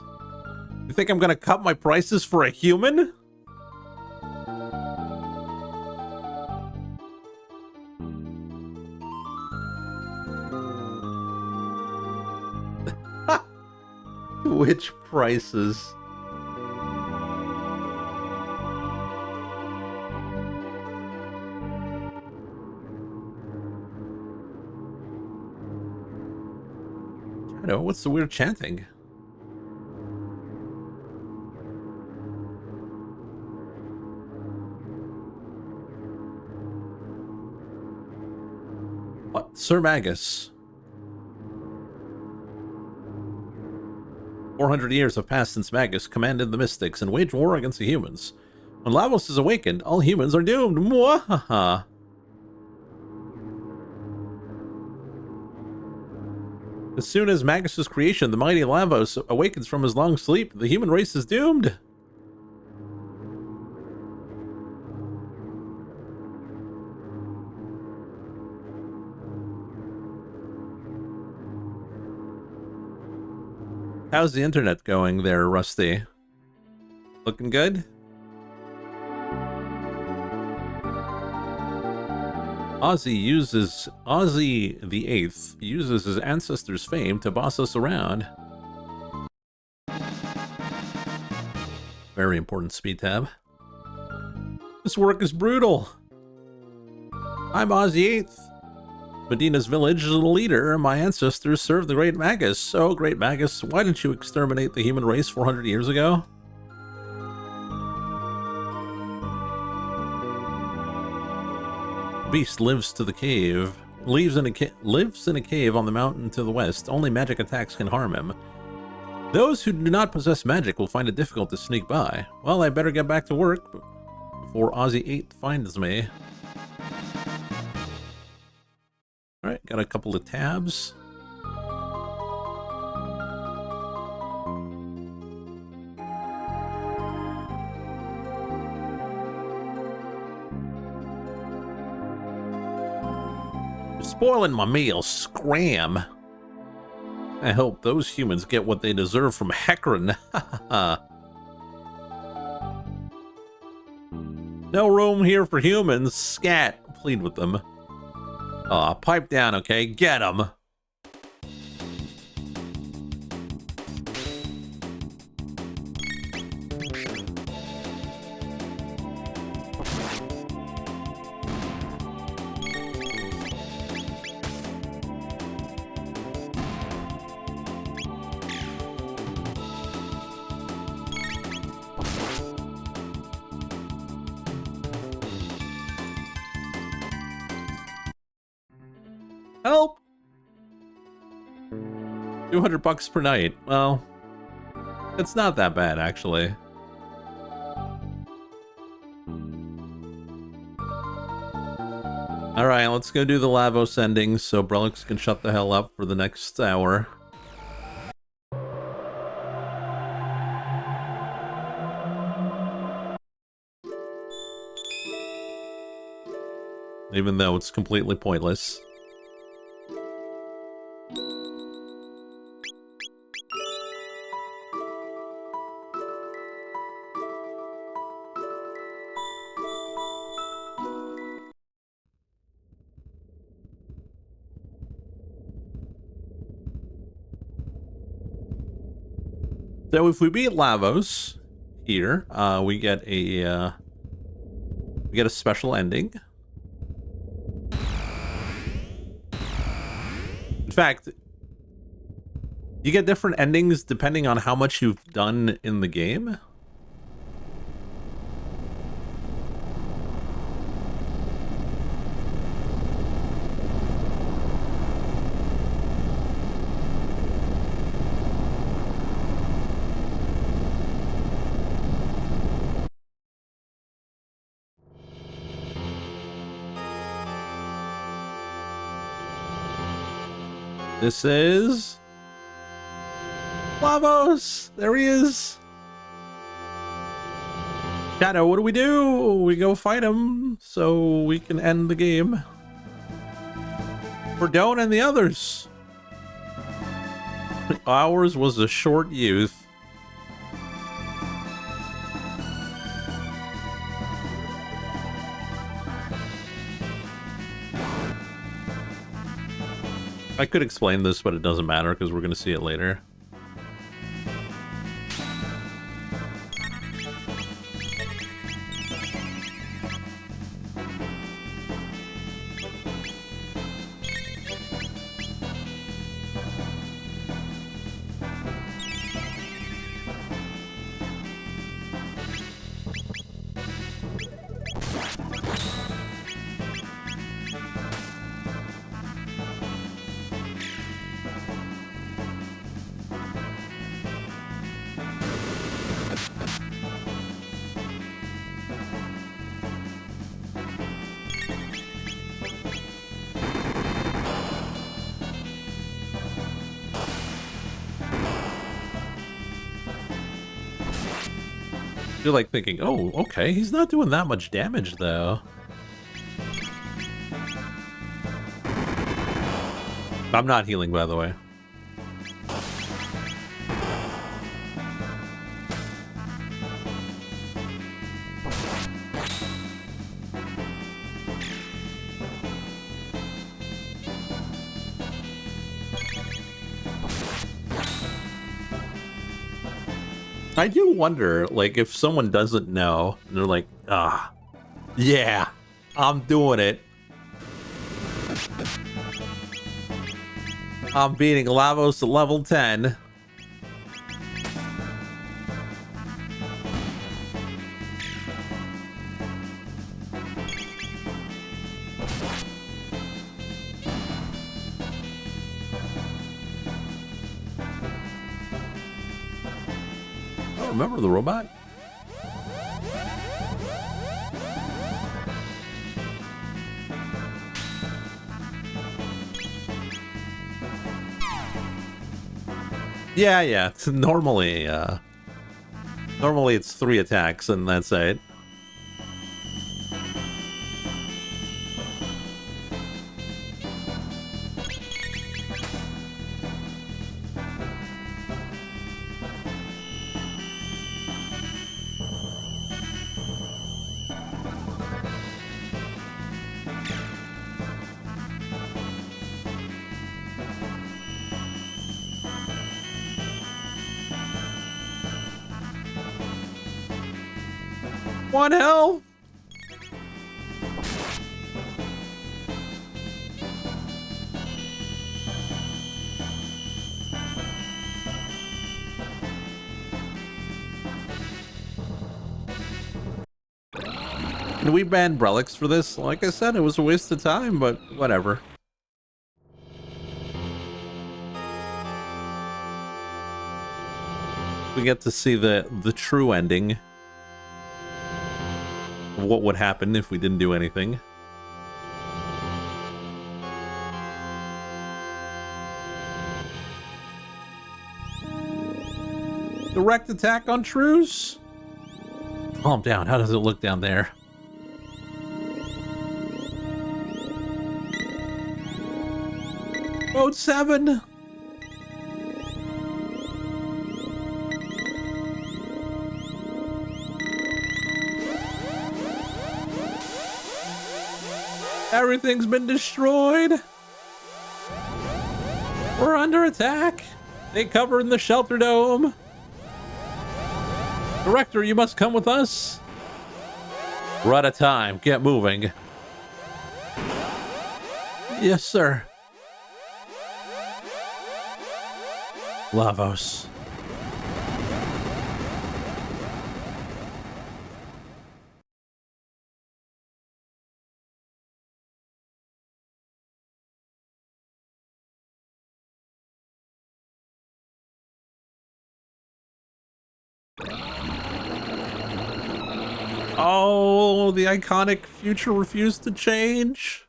You think I'm gonna cut my prices for a human? Which prices? I know, what's the weird chanting? What? Sir Magus. 400 years have passed since Magus commanded the mystics and waged war against the humans. When Lavos is awakened, all humans are doomed. Mwahaha. As soon as Magus's creation, the mighty Lavos, awakens from his long sleep, the human race is doomed. How's the internet going there, Rusty? Looking good? Ozzy the Eighth uses his ancestors' fame to boss us around. Very important speed tab. This work is brutal. I'm Ozzy Eighth. Medina's village is a leader. My ancestors served the great Magus. Oh, great Magus, why didn't you exterminate the human race 400 years ago? Beast lives in a cave on the mountain to the west. Only magic attacks can harm him. Those who do not possess magic will find it difficult to sneak by. Well, I better get back to work before Ozzy 8 finds me. Alright, got a couple of tabs. You're spoiling my meal, scram. I hope those humans get what they deserve from Hecarim. No room here for humans. Scat, plead with them. Aw, pipe down, okay? Get him! Help! 200 bucks per night. Well, it's not that bad, actually. Alright, let's go do the Lavos ending so Brelix can shut the hell up for the next hour. even though it's completely pointless. So if we beat Lavos here, we get a special ending. In fact, you get different endings depending on how much you've done in the game. This is Lavos. There he is. Shadow, what do? We go fight him so we can end the game. For Doan and the others. Ours was a short youth. I could explain this, but it doesn't matter because we're going to see it later. You're like thinking, oh, okay, he's not doing that much damage though. I'm not healing, by the way. I do wonder, like, if someone doesn't know, and they're like, ah, yeah, I'm doing it. I'm beating Lavos to level 10. Oh, remember the robot? Yeah. It's normally it's 3 attacks and that's it. One health. Can we ban relics for this? Like I said, it was a waste of time, but whatever. We get to see the true ending. What would happen if we didn't do anything. Direct attack on Truce? Calm down. How does it look down there? Mode 7. Everything's been destroyed. We're under attack. They cover in the shelter dome. Director, you must come with us. We're out of time. Get moving. Yes, sir. Lavos. Oh, the iconic future refused to change.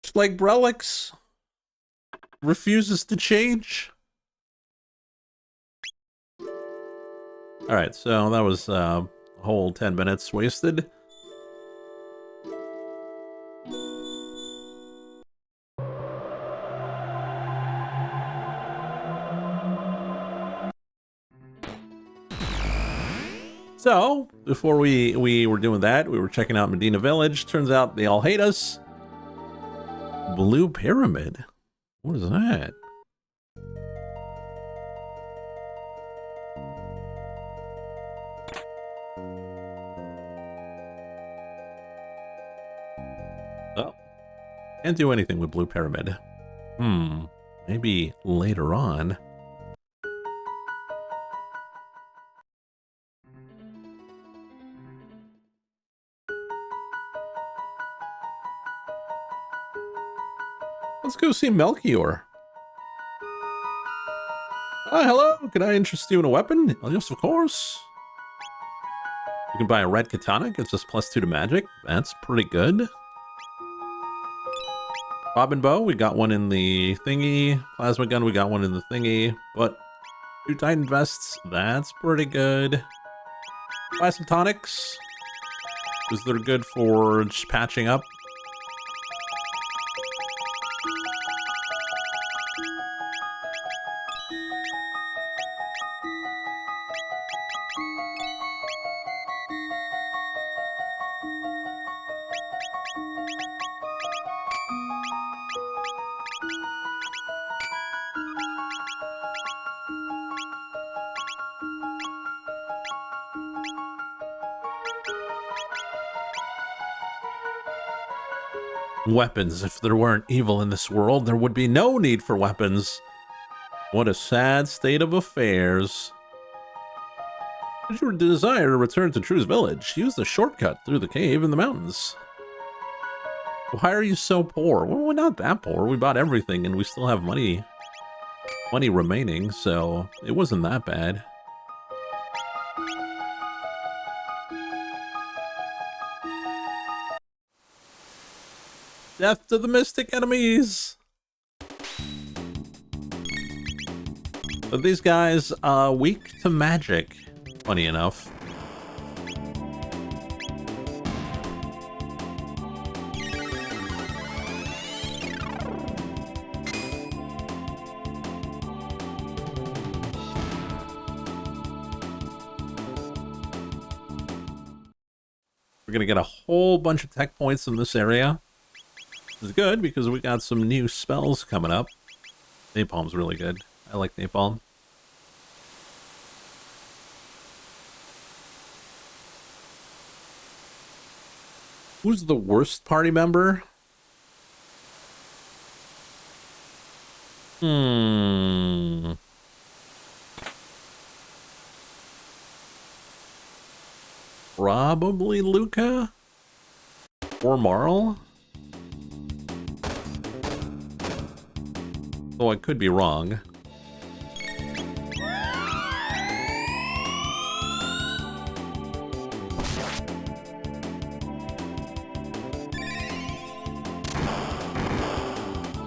Just like Brelix refuses to change. All right, so that was a whole 10 minutes wasted. So, before we were doing that, we were checking out Medina Village. Turns out they all hate us. Blue Pyramid? What is that? Oh, can't do anything with Blue Pyramid. Maybe later on. Let's go see Melchior. Hello, can I interest you in a weapon? Oh, yes, of course. You can buy a red katana, gives us +2 to magic. That's pretty good. Bob and bow, we got one in the thingy. Plasma gun, we got one in the thingy. But 2 Titan vests, that's pretty good. Buy some tonics, because they're good for just patching up. Weapons. If there weren't evil in this world, there would be no need for weapons. What a sad state of affairs. Should you desire to return to True's village, use the shortcut through the cave in the mountains. Why are you so poor? Well, we're not that poor. We bought everything and we still have money remaining, so it wasn't that bad. Death to the mystic enemies! But these guys are weak to magic, funny enough. We're gonna get a whole bunch of tech points in this area. This is good because we got some new spells coming up. Napalm's really good. I like napalm. Who's the worst party member? Probably Luca? Or Marl? Though I could be wrong.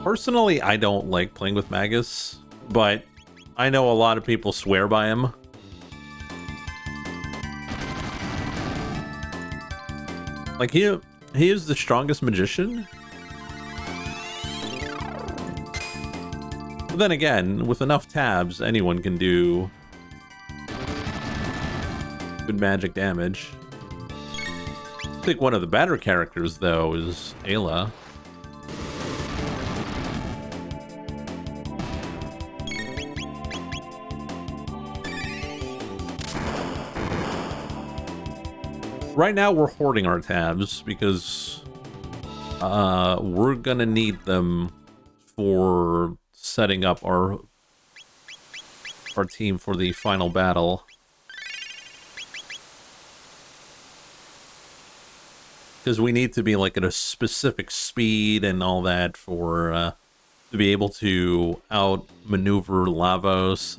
Personally, I don't like playing with Magus, but I know a lot of people swear by him. Like, he is the strongest magician, But then again, with enough tabs, anyone can do good magic damage. I think one of the better characters, though, is Ayla. Right now, we're hoarding our tabs because we're gonna need them for setting up our team for the final battle. Because we need to be like at a specific speed and all that for to be able to outmaneuver Lavos.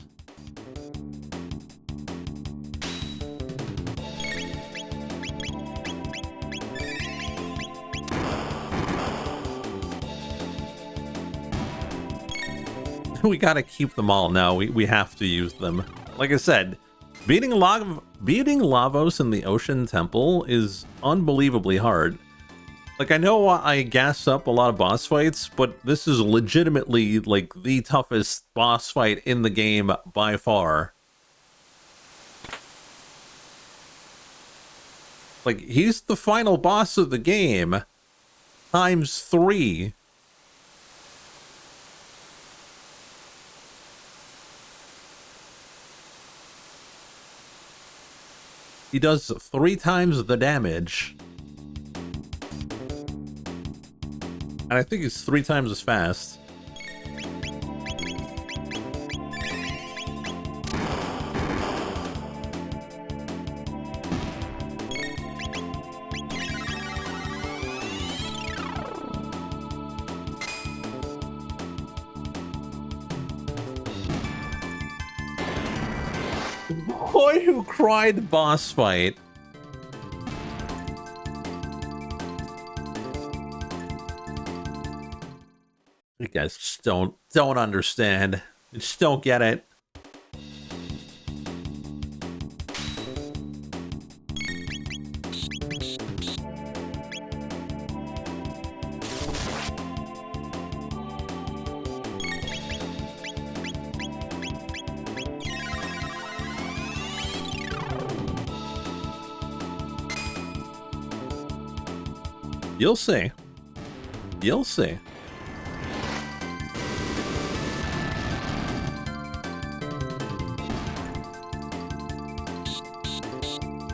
We gotta keep them all now. We have to use them. Like I said, beating Lavos in the Ocean Temple is unbelievably hard. Like, I know I gas up a lot of boss fights, but this is legitimately, like, the toughest boss fight in the game by far. Like, he's the final boss of the game times 3. He does 3 times the damage. And I think he's 3 times as fast. Boy Who Cried boss fight. You guys just don't understand. You just don't get it. You'll see. You'll see.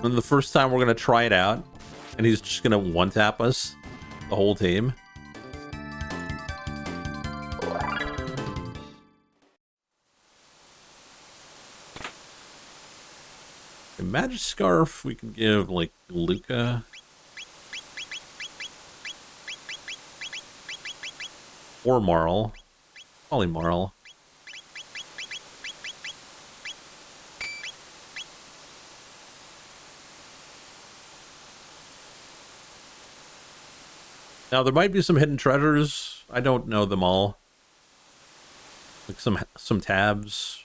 And the first time we're gonna try it out, and he's just gonna one-tap us, the whole team. A magic scarf we can give like Luca. Or Marl. Probably Marl. Now, there might be some hidden treasures. I don't know them all. Like some tabs.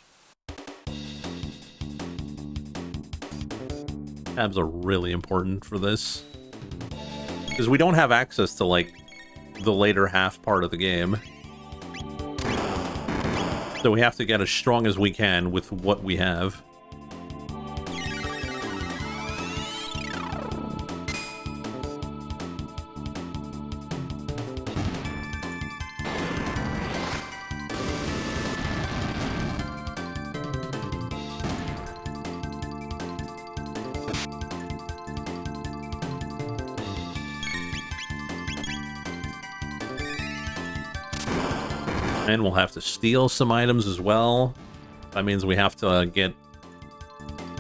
Tabs are really important for this. Because we don't have access to, like, the later half part of the game. So we have to get as strong as we can with what we have. And we'll have to steal some items as well. That means we have to get...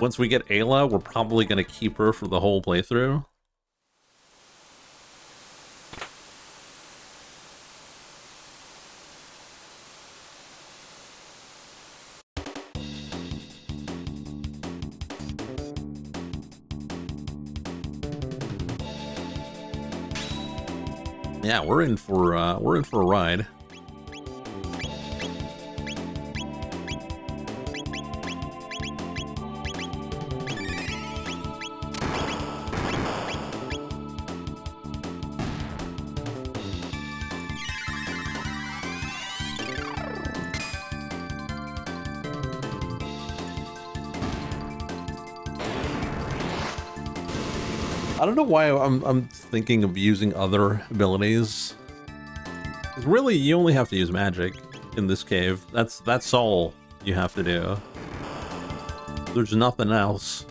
Once we get Ayla, we're probably going to keep her for the whole playthrough. Yeah, we're in for a ride. I don't know why I'm thinking of using other abilities. 'Cause really, you only have to use magic in this cave. That's all you have to do. There's nothing else.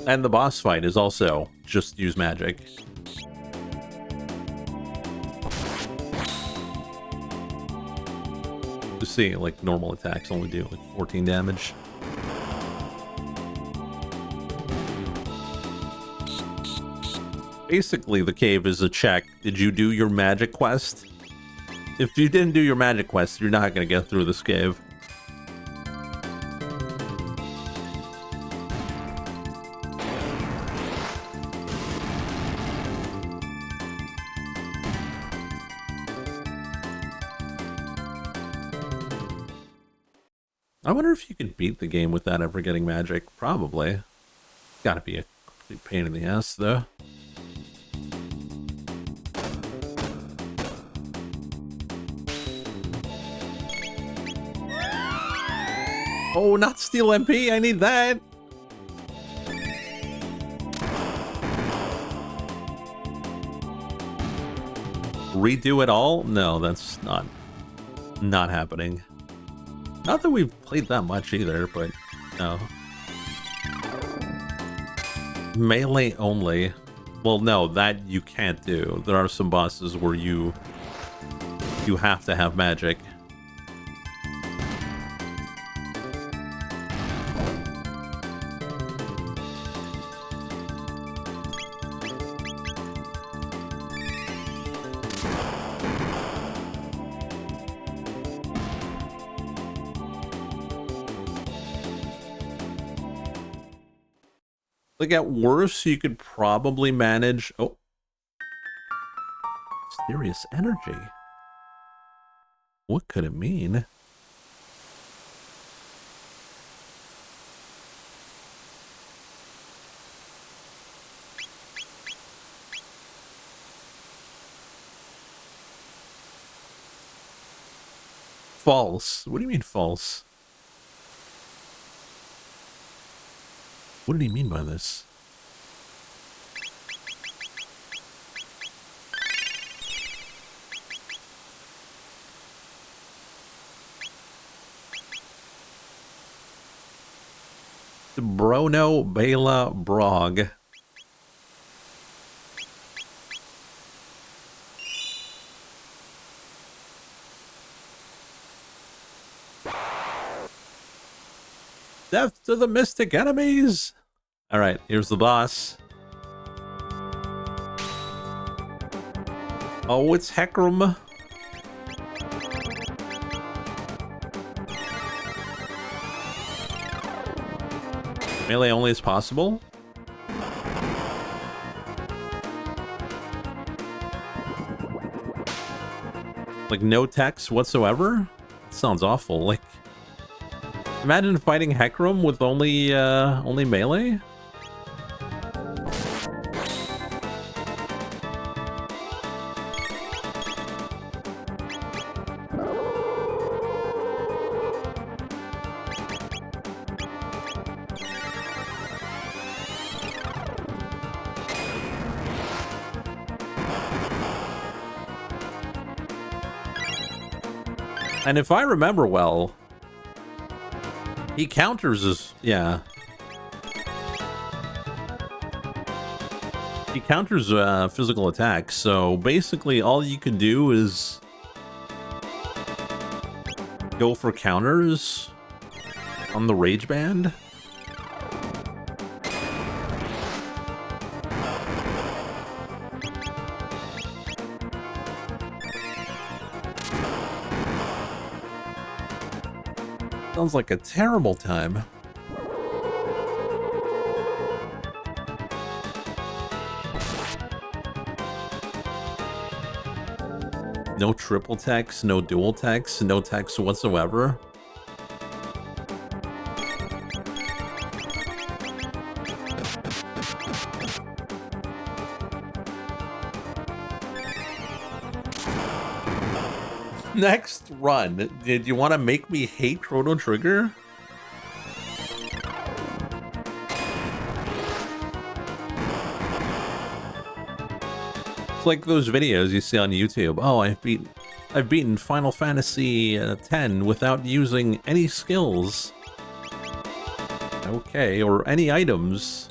And the boss fight is also just use magic. You see, like, normal attacks only do like 14 damage. Basically, the cave is a check. Did you do your magic quest? If you didn't do your magic quest, you're not gonna get through this cave. I wonder if you could beat the game without ever getting magic. Probably. Gotta be a complete pain in the ass, though. Oh, not steal MP. I need that. Redo it all? No, that's not happening. Not that we've played that much either, but no. Melee only. Well, no, that you can't do. There are some bosses where you have to have magic. Like, at worst, you could probably manage... Oh. Mysterious energy. What could it mean? False. What do you mean false? What did he mean by this? Brono Bela Brog. Death to the mystic enemies! Alright, here's the boss. Oh, it's Hecarim. Melee only is possible? Like, no text whatsoever? Sounds awful. Like, imagine fighting Hecarim with only melee? And if I remember well, he counters his... Yeah. He counters physical attacks, so basically all you can do is go for counters on the rage band. Sounds like a terrible time. No triple text, no dual text, no text whatsoever. Next run. Did you want to make me hate Chrono Trigger? It's like those videos you see on YouTube. Oh, I've beaten Final Fantasy X without using any skills. Okay, or any items.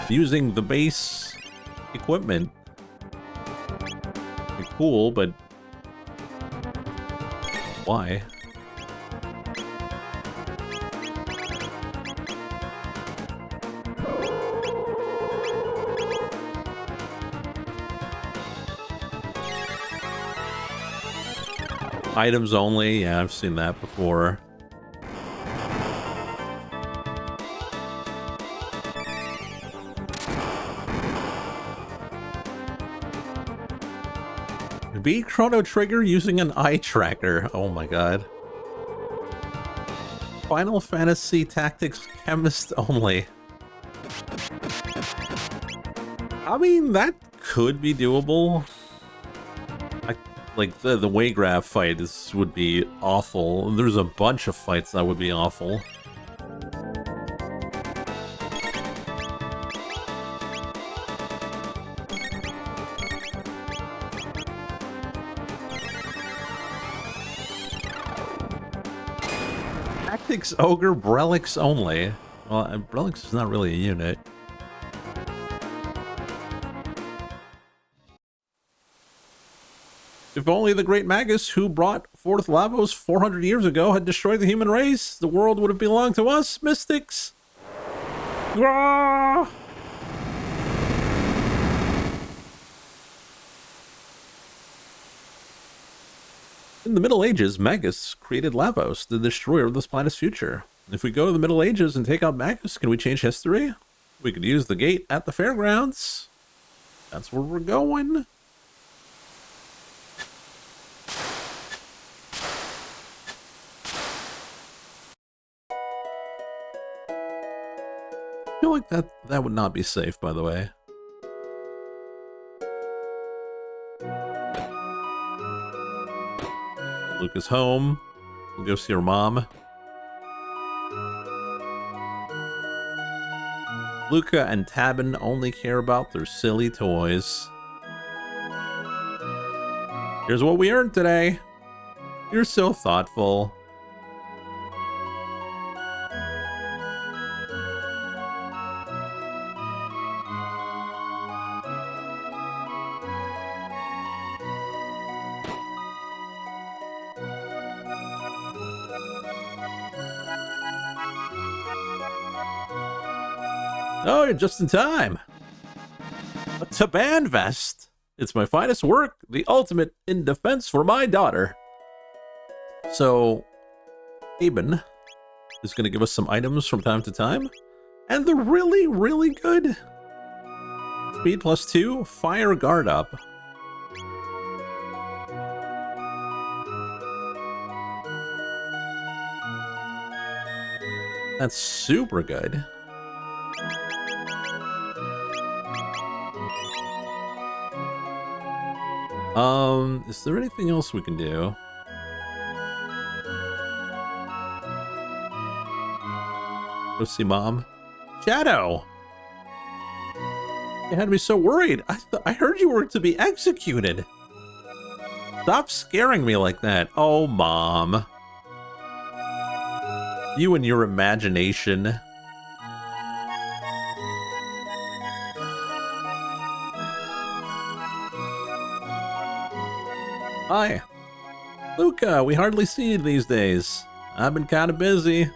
Using the base equipment. Cool, but why? Items only? Yeah, I've seen that before. Beat Chrono Trigger using an eye tracker. Oh my god. Final Fantasy Tactics Chemist only. I mean, that could be doable. Like the Waygraph fight would be awful. There's a bunch of fights that would be awful. Tactics Ogre Brelix only. Well, Brelix is not really a unit. If only the great Magus who brought forth Lavos 400 years ago had destroyed the human race, the world would have belonged to us, mystics. Ah! In the Middle Ages, Magus created Lavos, the destroyer of this planet's future. If we go to the Middle Ages and take out Magus, can we change history? We could use the gate at the fairgrounds. That's where we're going. I feel like that would not be safe, by the way. Luca's home. We'll go see her mom. Luca and Tabin only care about their silly toys. Here's what we earned today. You're so thoughtful. Oh, you're just in time. A Taban vest. It's my finest work, the ultimate in defense for my daughter. So, Aben is going to give us some items from time to time. And they're really, really good. Speed +2, fire guard up. That's super good. Is there anything else we can do? Go see Mom. Shadow! You had me so worried. I heard you were to be executed. Stop scaring me like that. Oh, Mom. You and your imagination. Hi. Luca, we hardly see you these days. I've been kind of busy.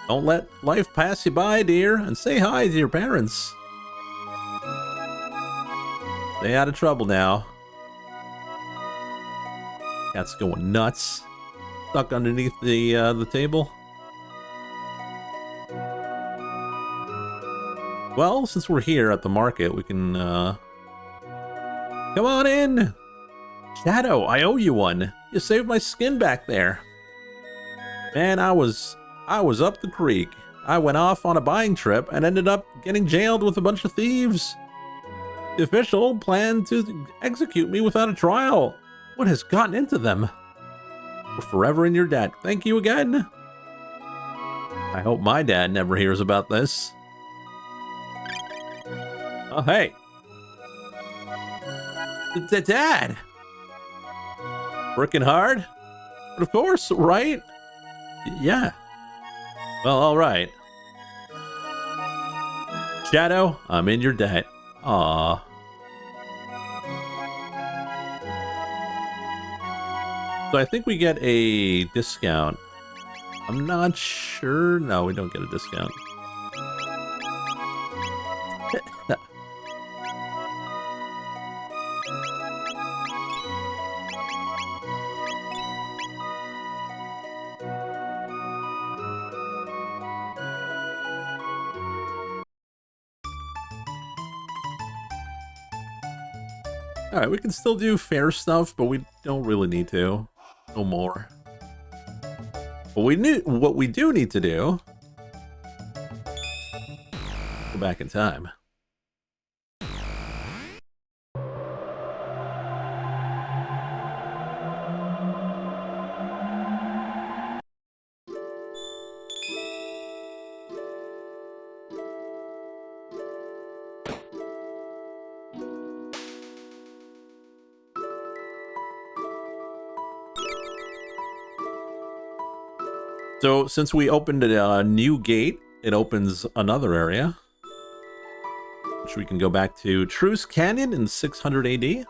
Don't let life pass you by, dear, and say hi to your parents. Stay out of trouble now. Cat's going nuts. Stuck underneath the table. Well, since we're here at the market, we can, come on in! Shadow, I owe you one. You saved my skin back there. Man, I was up the creek. I went off on a buying trip and ended up getting jailed with a bunch of thieves. The official planned to execute me without a trial. What has gotten into them? We're forever in your debt. Thank you again. I hope my dad never hears about this. Oh, hey. Dad! Working hard? But of course, right? Yeah. Well, alright. Shadow, I'm in your debt. Aww. So I think we get a discount. I'm not sure. No, we don't get a discount. Alright, we can still do fair stuff, but we don't really need to. No more. What we do need to do, go back in time. So since we opened a new gate, it opens another area, which we can go back to Truce Canyon in 600 AD.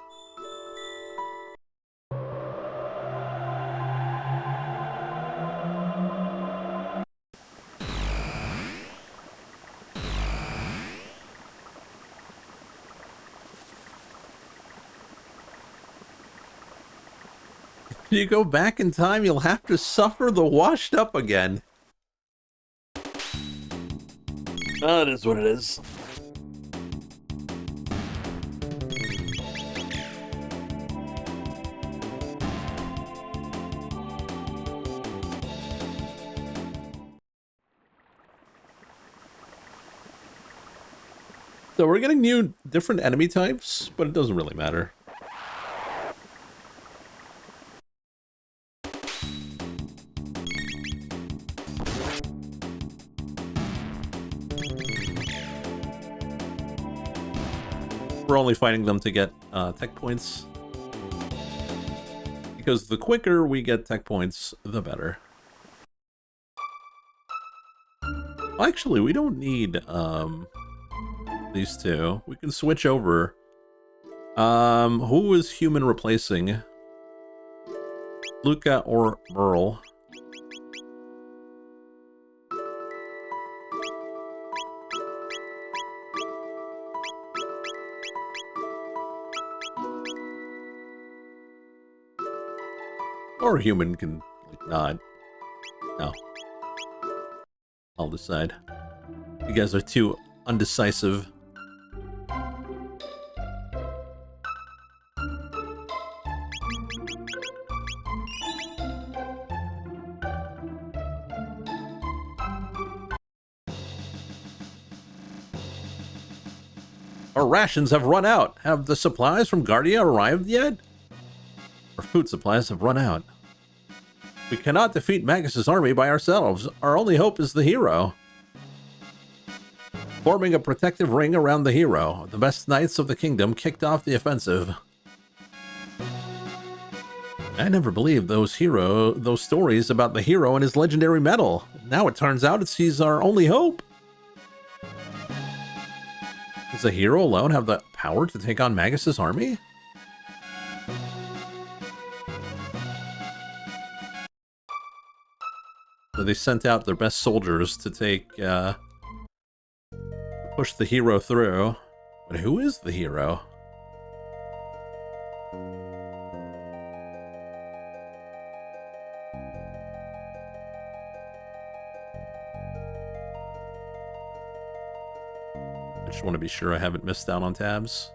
If you go back in time, you'll have to suffer the washed up again. Oh, it is what it is. So we're getting new, different enemy types, but it doesn't really matter. We're only fighting them to get tech points. Because the quicker we get tech points, the better. Actually, we don't need these two. We can switch over. Who is human replacing? Luca or Merle? Or a human can, like, not. No. I'll decide. You guys are too undecisive. Our rations have run out. Have the supplies from Guardia arrived yet? Our food supplies have run out. We cannot defeat Magus's army by ourselves. Our only hope is the hero. Forming a protective ring around the hero, the best knights of the kingdom kicked off the offensive. I never believed those stories about the hero and his legendary medal. Now it turns out he's our only hope. Does the hero alone have the power to take on Magus's army? So they sent out their best soldiers to take, push the hero through. But who is the hero? I just want to be sure I haven't missed out on tabs.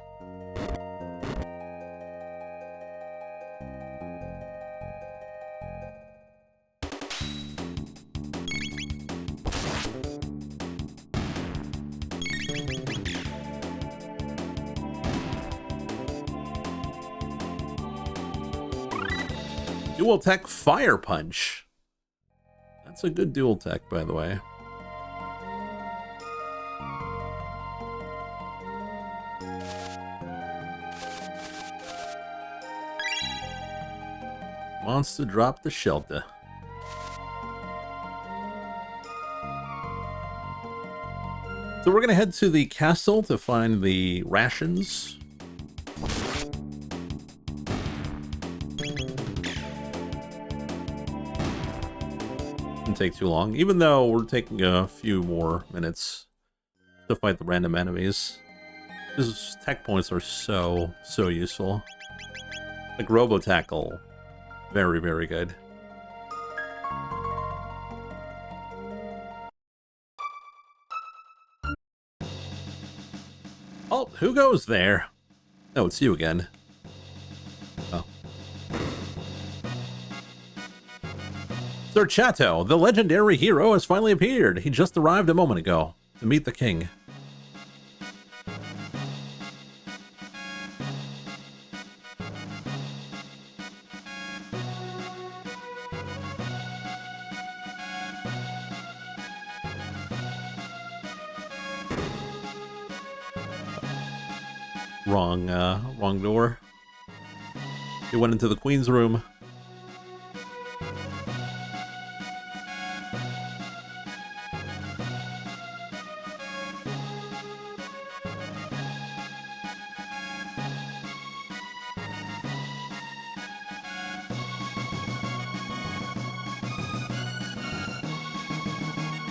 Dual Tech Fire Punch. That's a good dual tech, by the way. Wants to drop the shelter. So we're gonna head to the castle to find the rations. Didn't take too long, even though we're taking a few more minutes to fight the random enemies. These tech points are so useful. Like Robo Tackle, very, very good. Oh, who goes there? Oh, it's you again. Oh. Sir Chato, the legendary hero, has finally appeared. He just arrived a moment ago to meet the king. Wrong door. He went into the queen's room.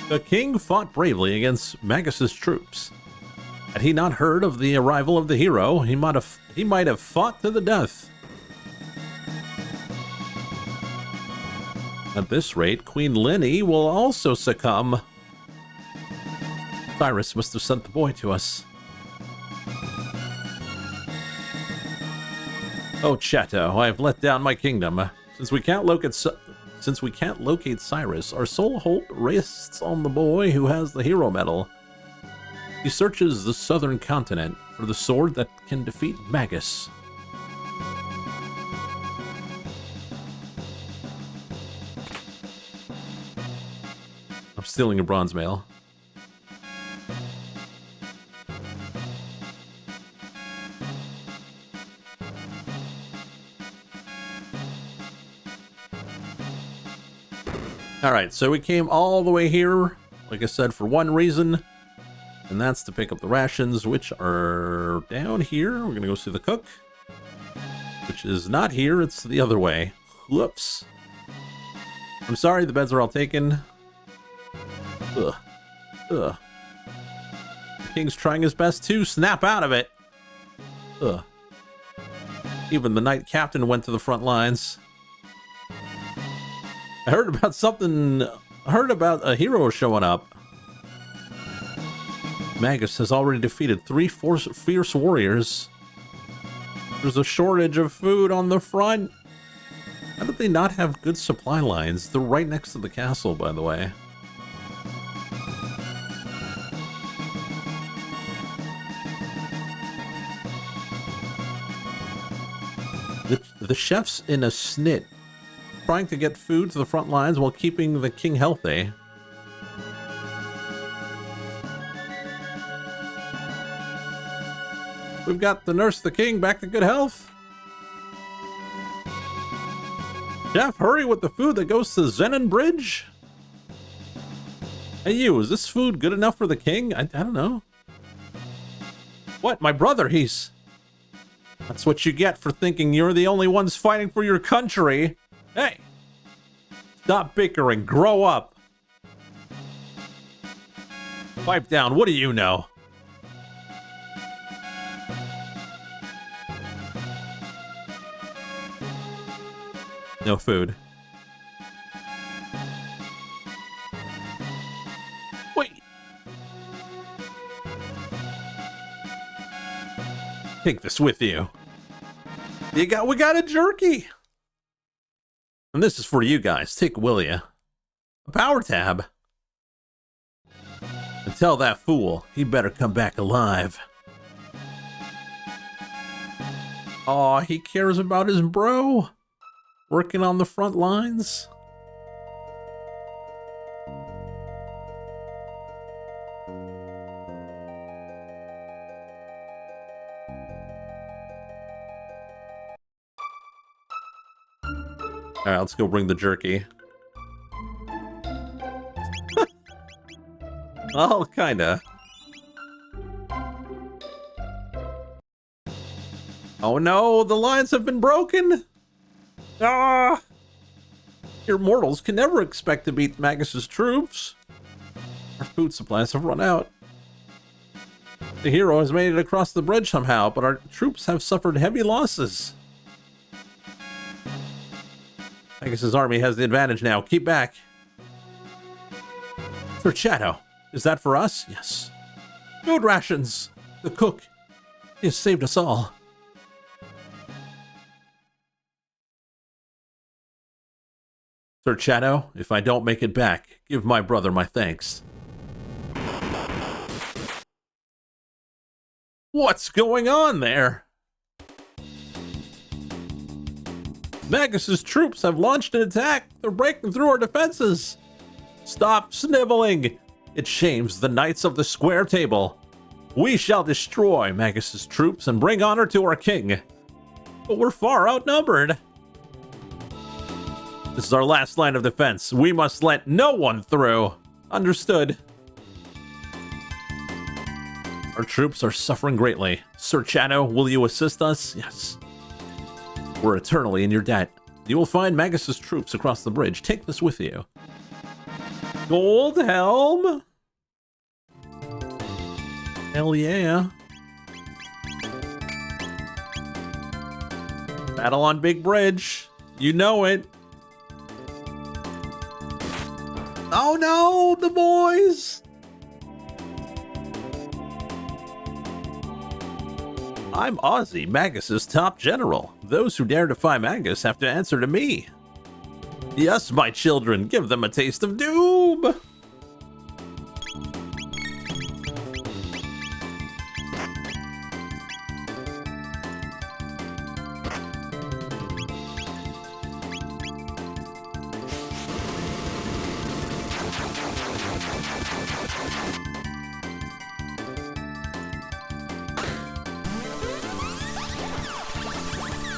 The king fought bravely against Magus's troops. Had he not heard of the arrival of the hero, he might have fought to the death. At this rate, Queen Linny will also succumb. Cyrus must have sent the boy to us. Oh, Chato, I have let down my kingdom. Since we can't locate Cyrus, our sole hope rests on the boy who has the hero medal. He searches the southern continent for the sword that can defeat Magus. I'm stealing a bronze mail. Alright, so we came all the way here, like I said, for one reason. And that's to pick up the rations, which are down here. We're going to go see the cook, which is not here. It's the other way. Whoops. I'm sorry, the beds are all taken. Ugh. Ugh. The king's trying his best to snap out of it. Ugh. Even the knight captain went to the front lines. I heard about something. I heard about a hero showing up. Magus has already defeated 3 fierce warriors. There's a shortage of food on the front. How did they not have good supply lines? They're right next to the castle, by the way. The chef's in a snit, trying to get food to the front lines while keeping the king healthy. We've got to nurse the king back to good health. Chef, hurry with the food that goes to Zenon Bridge. Hey you, is this food good enough for the king? I don't know. What, my brother, That's what you get for thinking you're the only ones fighting for your country. Hey, stop bickering, grow up. Pipe down, what do you know? No food. Wait. Take this with you. We got a jerky. And this is for you guys. Take will ya? A power tab. And tell that fool he better come back alive. Aw, he cares about his bro. working on the front lines. All right, let's go bring the jerky. Oh, kinda. Oh no, the lines have been broken! Ah! Your mortals can never expect to beat Magus's troops. Our food supplies have run out. The hero has made it across the bridge somehow, but our troops have suffered heavy losses. Magus's army has the advantage now. Keep back. Sir Shadow, is that for us? Yes. Food rations. The cook. He has saved us all. Sir Shadow, if I don't make it back, give my brother my thanks. What's going on there? Magus's troops have launched an attack. They're breaking through our defenses. Stop sniveling. It shames the knights of the square table. We shall destroy Magus's troops and bring honor to our king. But we're far outnumbered. This is our last line of defense. We must let no one through. Understood. Our troops are suffering greatly. Sir Shadow, will you assist us? Yes. We're eternally in your debt. You will find Magus's troops across the bridge. Take this with you. Gold helm? Hell yeah. Battle on Big Bridge. You know it. Oh no, the boys! I'm Ozzy, Magus's top general. Those who dare defy Magus have to answer to me. Yes, my children, give them a taste of doom!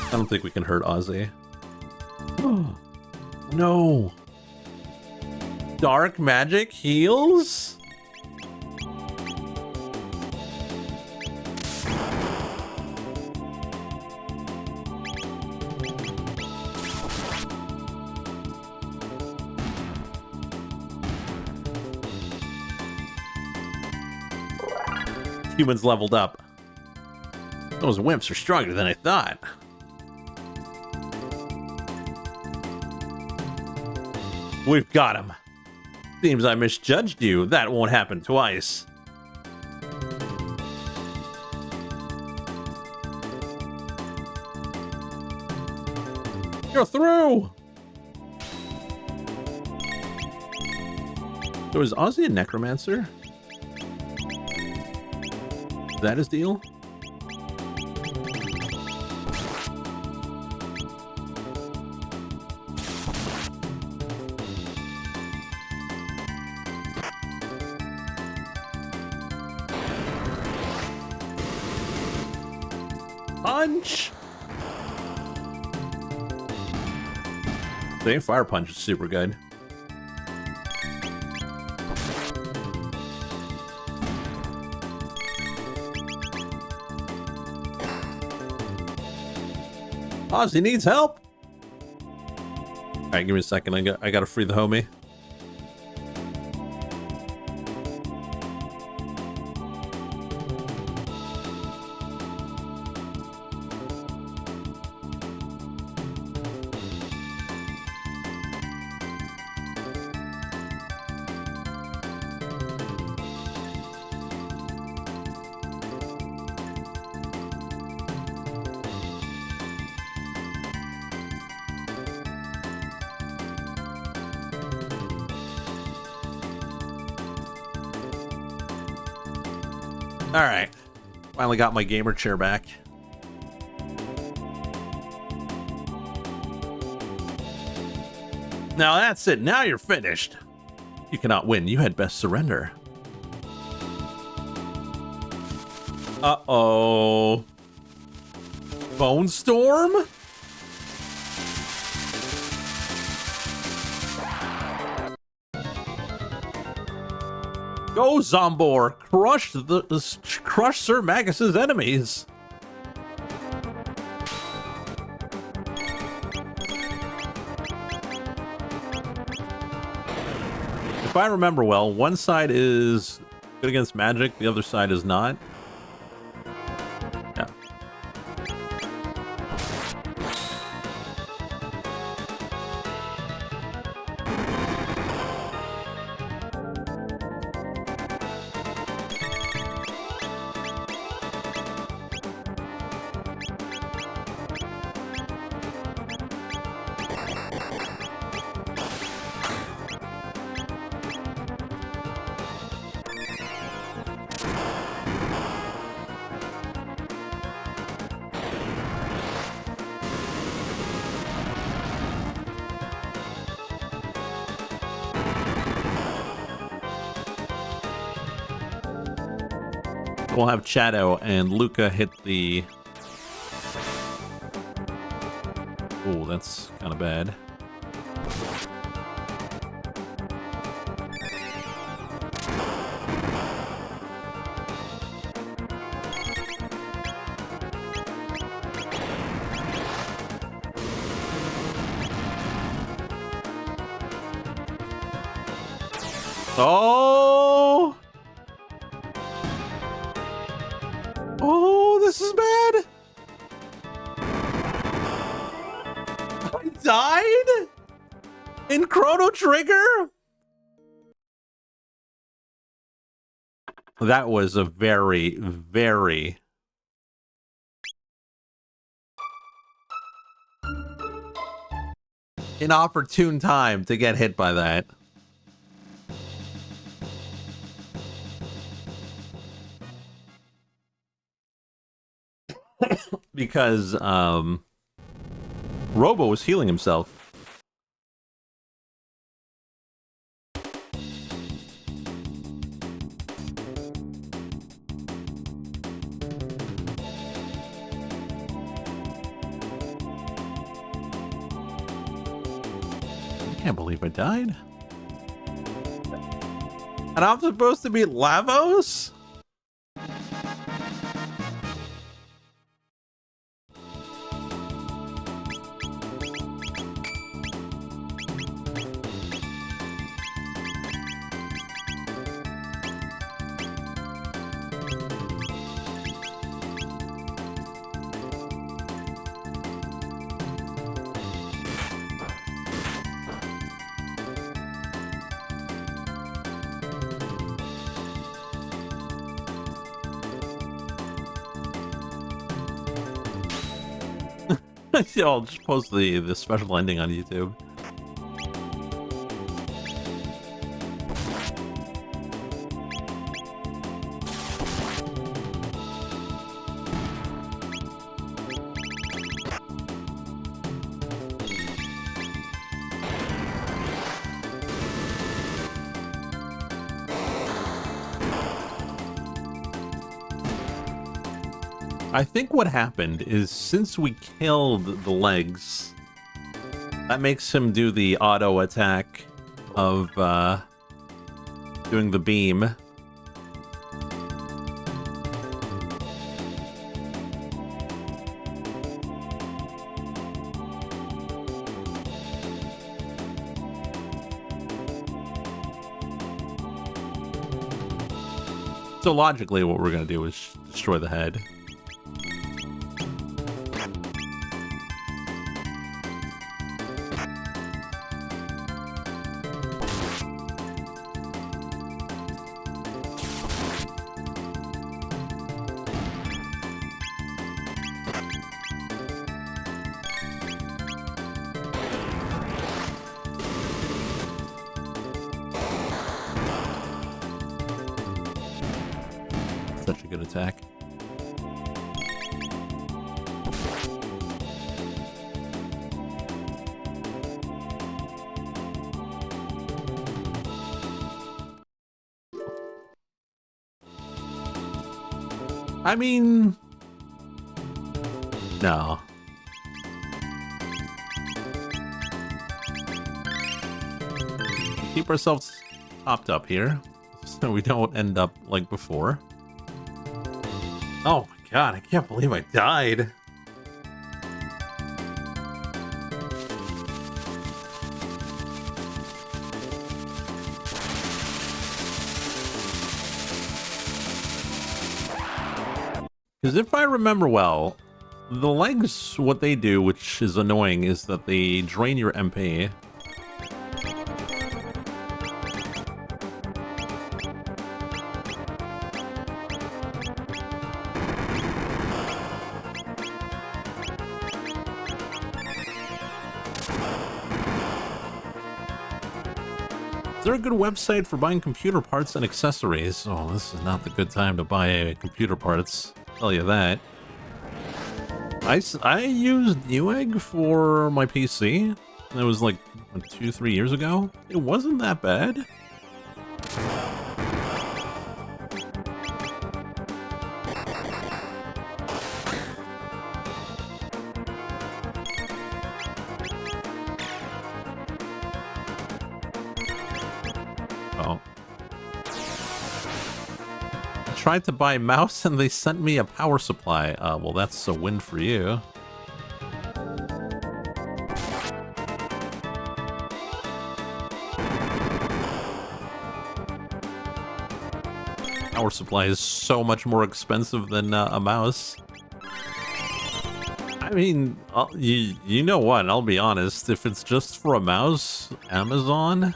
I don't think we can hurt Ozzy. No. Dark magic heals? Humans leveled up. Those wimps are stronger than I thought. We've got him. Seems I misjudged you. That won't happen twice. You're through! So is Ozzy a necromancer? Is that his deal? Punch! The fire punch is super good. Ozzy needs help. All right, give me a second. I gotta free the homie. All right, finally got my gamer chair back. Now that's it. Now you're finished. You cannot win. You had best surrender. Uh-oh. Bone Storm? Go, Zombor! Crush Sir Magus's enemies! If I remember well, one side is good against magic, the other side is not. Yeah. We'll have Shadow and Luca hit the... Oh, that's kind of bad. Oh! Oh, this is bad! I died? In Chrono Trigger? That was a very, very... inopportune time to get hit by that. Because Robo was healing himself. I can't believe I died. And I'm supposed to be Lavos? I'll just post the special ending on YouTube. I think what happened is since we killed the legs, that makes him do the auto attack of doing the beam. So logically what we're going to do is destroy the head. Such a good attack. I mean, no. Keep ourselves topped up here so we don't end up like before. Oh my god, I can't believe I died. Because if I remember well, the legs, what they do, which is annoying, is that they drain your MP. Is there a good website for buying computer parts and accessories? Oh, this is not the good time to buy computer parts. I'll tell you that. I used Newegg for my PC. That was like 2-3 years ago. It wasn't that bad. Oh. I tried to buy a mouse and they sent me a power supply. Well, that's a win for you. Power supply is so much more expensive than a mouse. I mean, you know what? I'll be honest. If it's just for a mouse, Amazon.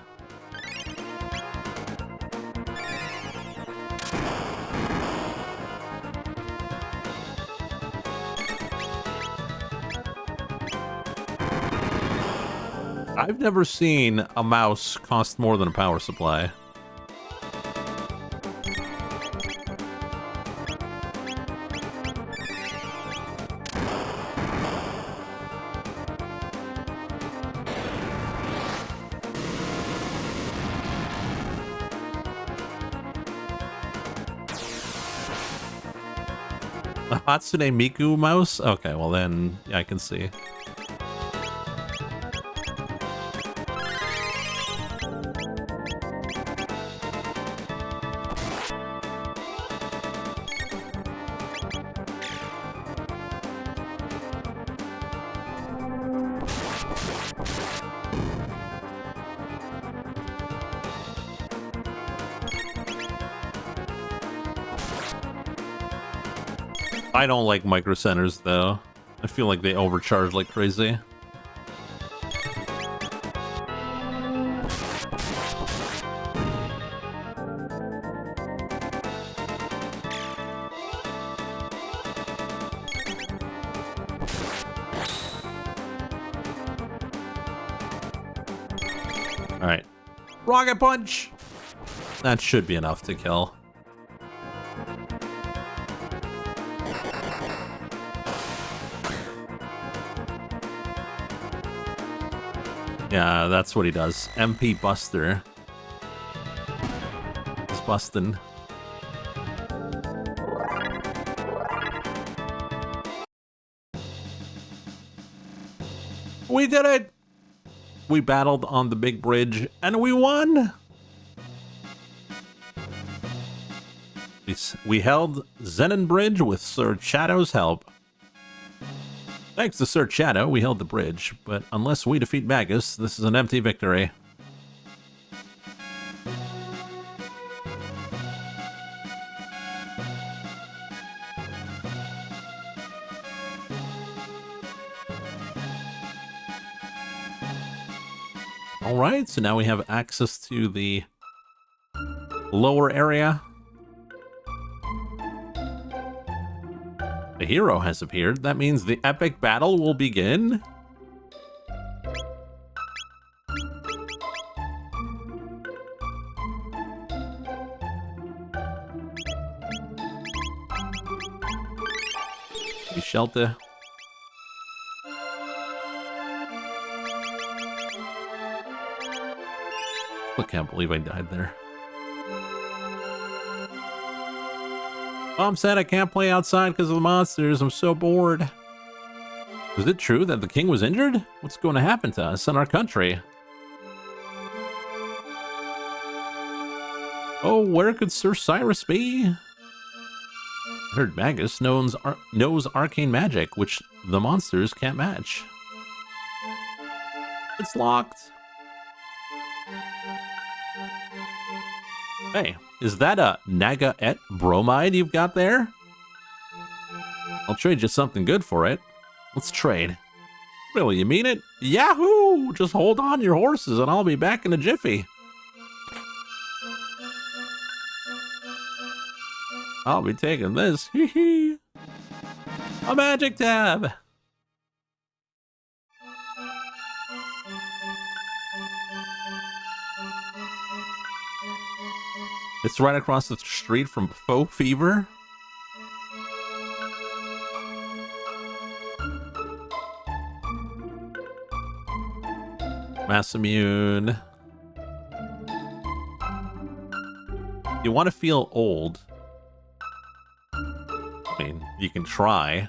I've never seen a mouse cost more than a power supply. A Hatsune Miku mouse? Okay, well then, yeah, I can see. I don't like Micro Centers, though. I feel like they overcharge like crazy. Alright. Rocket Punch! That should be enough to kill. Yeah, that's what he does. MP Buster. He's busting. We did it! We battled on the big bridge, and we won! We held Zenon Bridge with Sir Shadow's help. Thanks to Sir Shadow, we held the bridge, but unless we defeat Magus, this is an empty victory. Alright, so now we have access to the lower area. A hero has appeared. That means the epic battle will begin. Shelter. I can't believe I died there. Mom said I can't play outside because of the monsters. I'm so bored. Is it true that the king was injured? What's going to happen to us and our country? Oh, where could Sir Cyrus be? I heard Magus knows arcane magic, which the monsters can't match. It's locked. Hey, is that a Naga-et bromide you've got there? I'll trade you something good for it. Let's trade. Really, you mean it? Yahoo! Just hold on your horses and I'll be back in a jiffy. I'll be taking this. Hee hee. A magic tab. It's right across the street from Faux Fever. Mass immune. You want to feel old. I mean, you can try.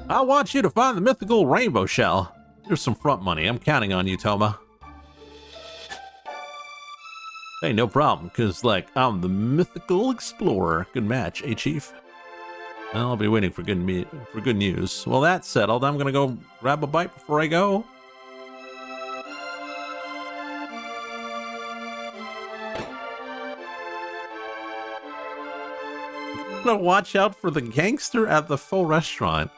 I want you to find the mythical rainbow shell. Here's some front money. I'm counting on you, Toma. Hey, no problem, because, like, I'm the mythical explorer. Good match, eh, Chief? I'll be waiting for good news. Well, that's settled. I'm gonna go grab a bite before I go. I'm gonna watch out for the gangster at the faux restaurant.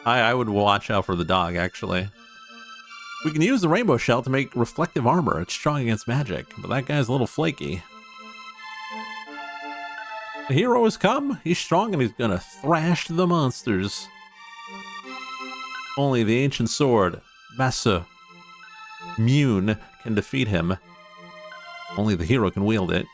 I would watch out for the dog, actually. We can use the rainbow shell to make reflective armor. It's strong against magic, but that guy's a little flaky. The hero has come. He's strong and he's gonna thrash the monsters. Only the ancient sword, Massa Mune, can defeat him. Only the hero can wield it.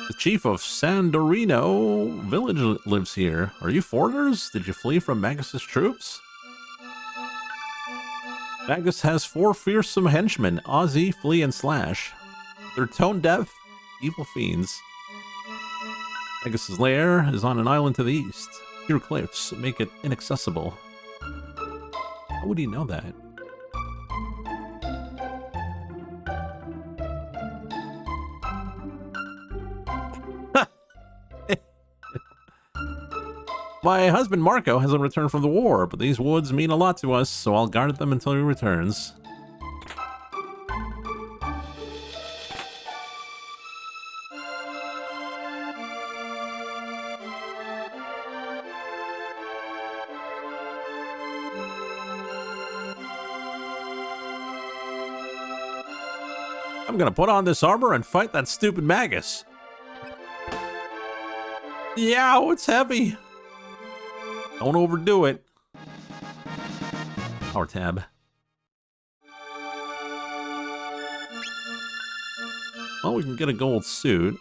The chief of Sandorino village lives here. Are you foreigners? Did you flee from Magus's troops? Magus has 4 fearsome henchmen, Ozzy, Flea, and Slash. They're tone-deaf, evil fiends. Magus's lair is on an island to the east. Sheer cliffs make it inaccessible. How would he know that? My husband Marco hasn't returned from the war, but these woods mean a lot to us, so I'll guard them until he returns. I'm gonna put on this armor and fight that stupid Magus. Yeah, it's heavy. Don't overdo it. Power tab. Well, we can get a gold suit.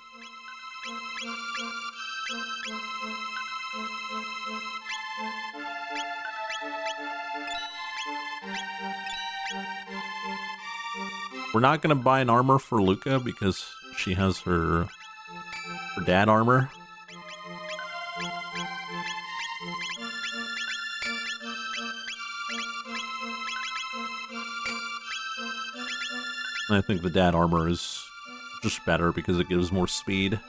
We're not going to buy an armor for Luca because she has her dad armor. I think the dad armor is just better because it gives more speed.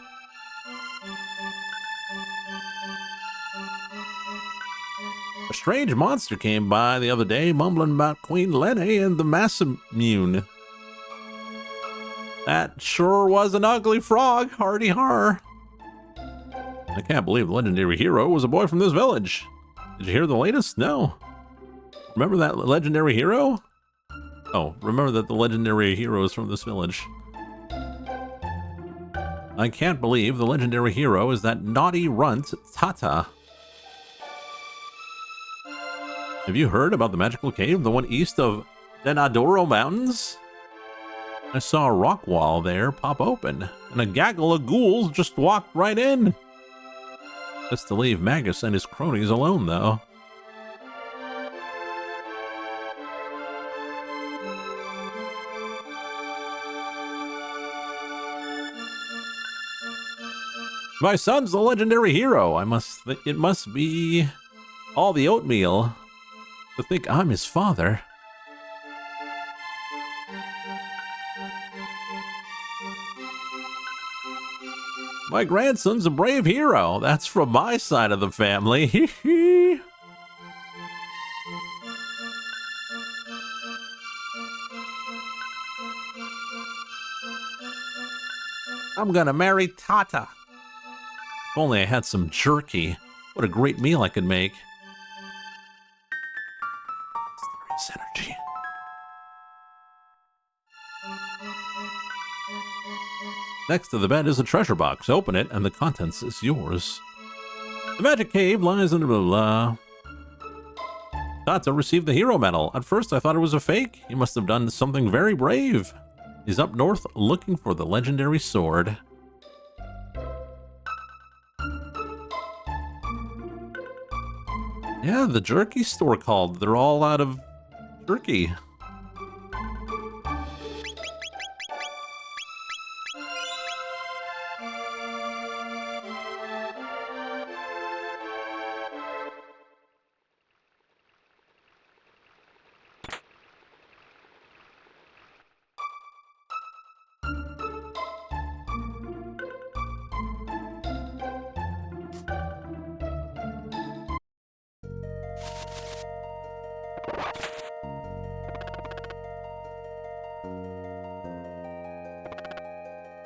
A strange monster came by the other day, mumbling about Queen Lene and the Massamune. That sure was an ugly frog, hardy har. I can't believe the legendary hero was a boy from this village. Did you hear the latest? No. Remember that legendary hero? Oh, remember that the legendary hero is from this village. I can't believe the legendary hero is that naughty runt, Tata. Have you heard about the magical cave, the one east of Denadoro Mountains? I saw a rock wall there pop open, and a gaggle of ghouls just walked right in. Just to leave Magus and his cronies alone, though. My son's a legendary hero. It must be all the oatmeal to think I'm his father. My grandson's a brave hero. That's from my side of the family. Hee hee. I'm gonna marry Tata. If only I had some jerky. What a great meal I could make. It's energy. Next to the bed is a treasure box. Open it, and the contents is yours. The magic cave lies in blah blah. Tata received the hero medal. At first, I thought it was a fake. He must have done something very brave. He's up north looking for the legendary sword. Yeah, the jerky store called. They're all out of jerky.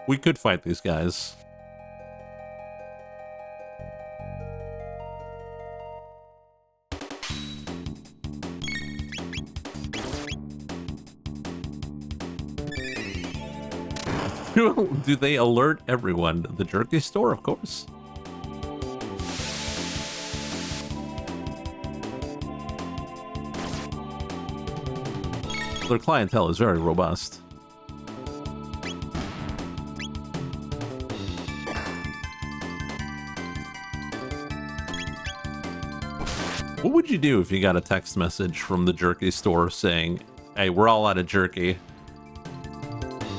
We could fight these guys. Do they alert everyone? The jerky store, of course. Their clientele is very robust. What would you do if you got a text message from the jerky store saying, hey, we're all out of jerky?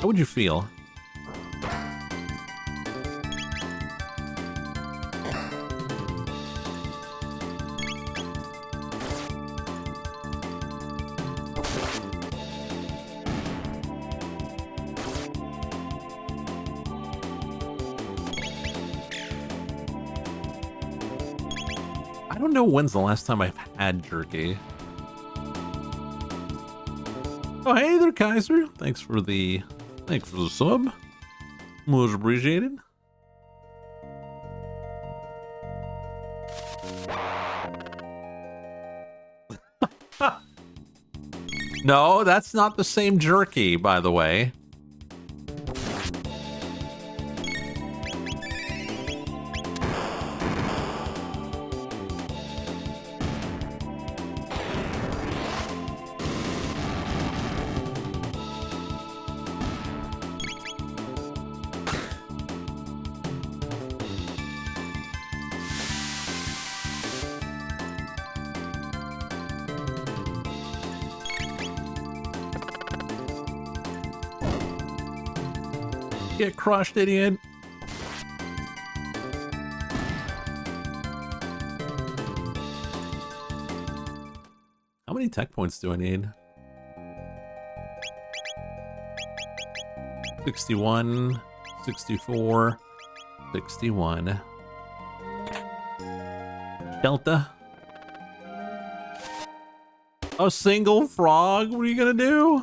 How would you feel? I don't know when's the last time I've had jerky. Oh, hey there, Kaiser. Thanks for the sub. Much appreciated. No, that's not the same jerky, by the way. Get crushed, idiot. How many tech points do I need? 61, 64, 61. Delta. A single frog? What are you gonna do?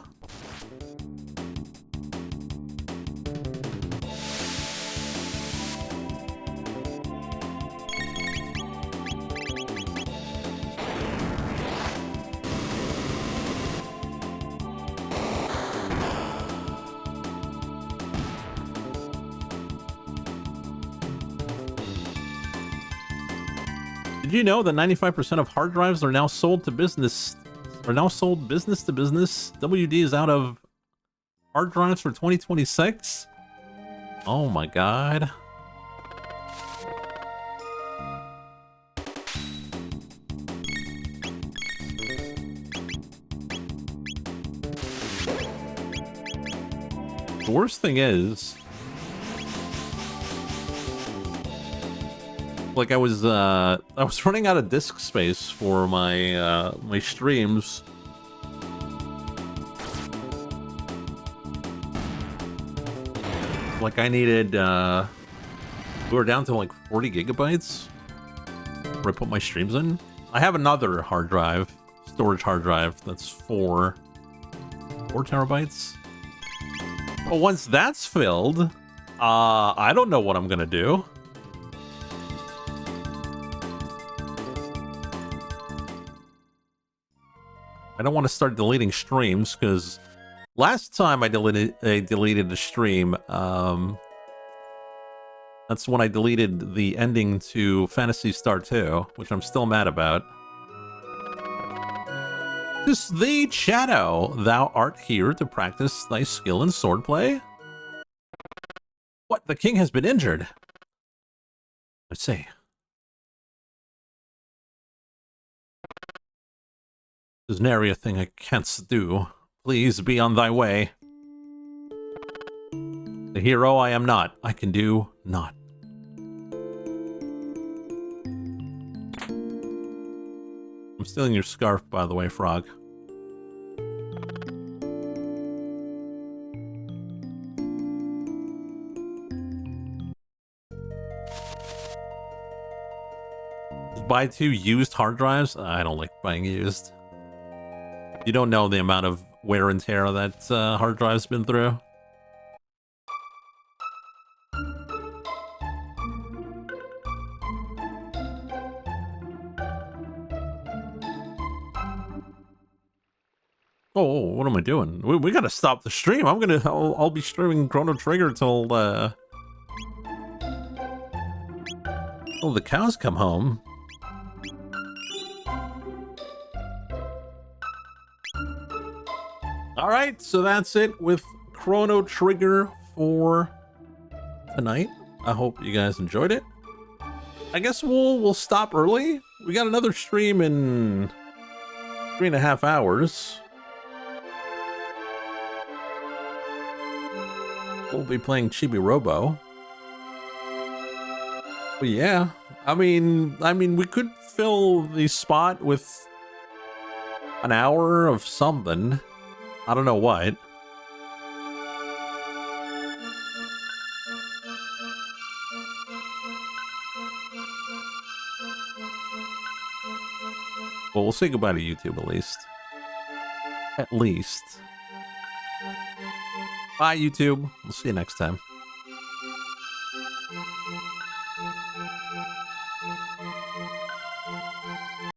Did you know that 95% of hard drives are now sold business to business? WD is out of hard drives for 2026? Oh my god. The worst thing is, Like I was running out of disk space for my my streams. Like I needed we were down to like 40 gigabytes where I put my streams in. I have another hard drive, storage hard drive that's 4 terabytes. Well, once that's filled, I don't know what I'm gonna do. I don't want to start deleting streams because last time I deleted a stream, that's when I deleted the ending to Phantasy Star 2, which I'm still mad about. 'Tis thee, Shadow, thou art here to practice thy skill in swordplay? What, the king has been injured? I say. There's nary a thing I canst do. Please be on thy way. The hero I am not, I can do not. I'm stealing your scarf, by the way, Frog. Just buy 2 used hard drives? I don't like buying used. You don't know the amount of wear and tear that hard drive's been through. Oh, what am I doing? We gotta stop the stream. I'll be streaming Chrono Trigger till the cows come home. All right, so that's it with Chrono Trigger for tonight. I hope you guys enjoyed it. I guess we'll stop early. We got another stream in 3.5 hours. We'll be playing Chibi Robo. But yeah, I mean, we could fill the spot with an hour of something. I don't know what. Well, we'll say goodbye to YouTube at least. At least. Bye, YouTube. We'll see you next time.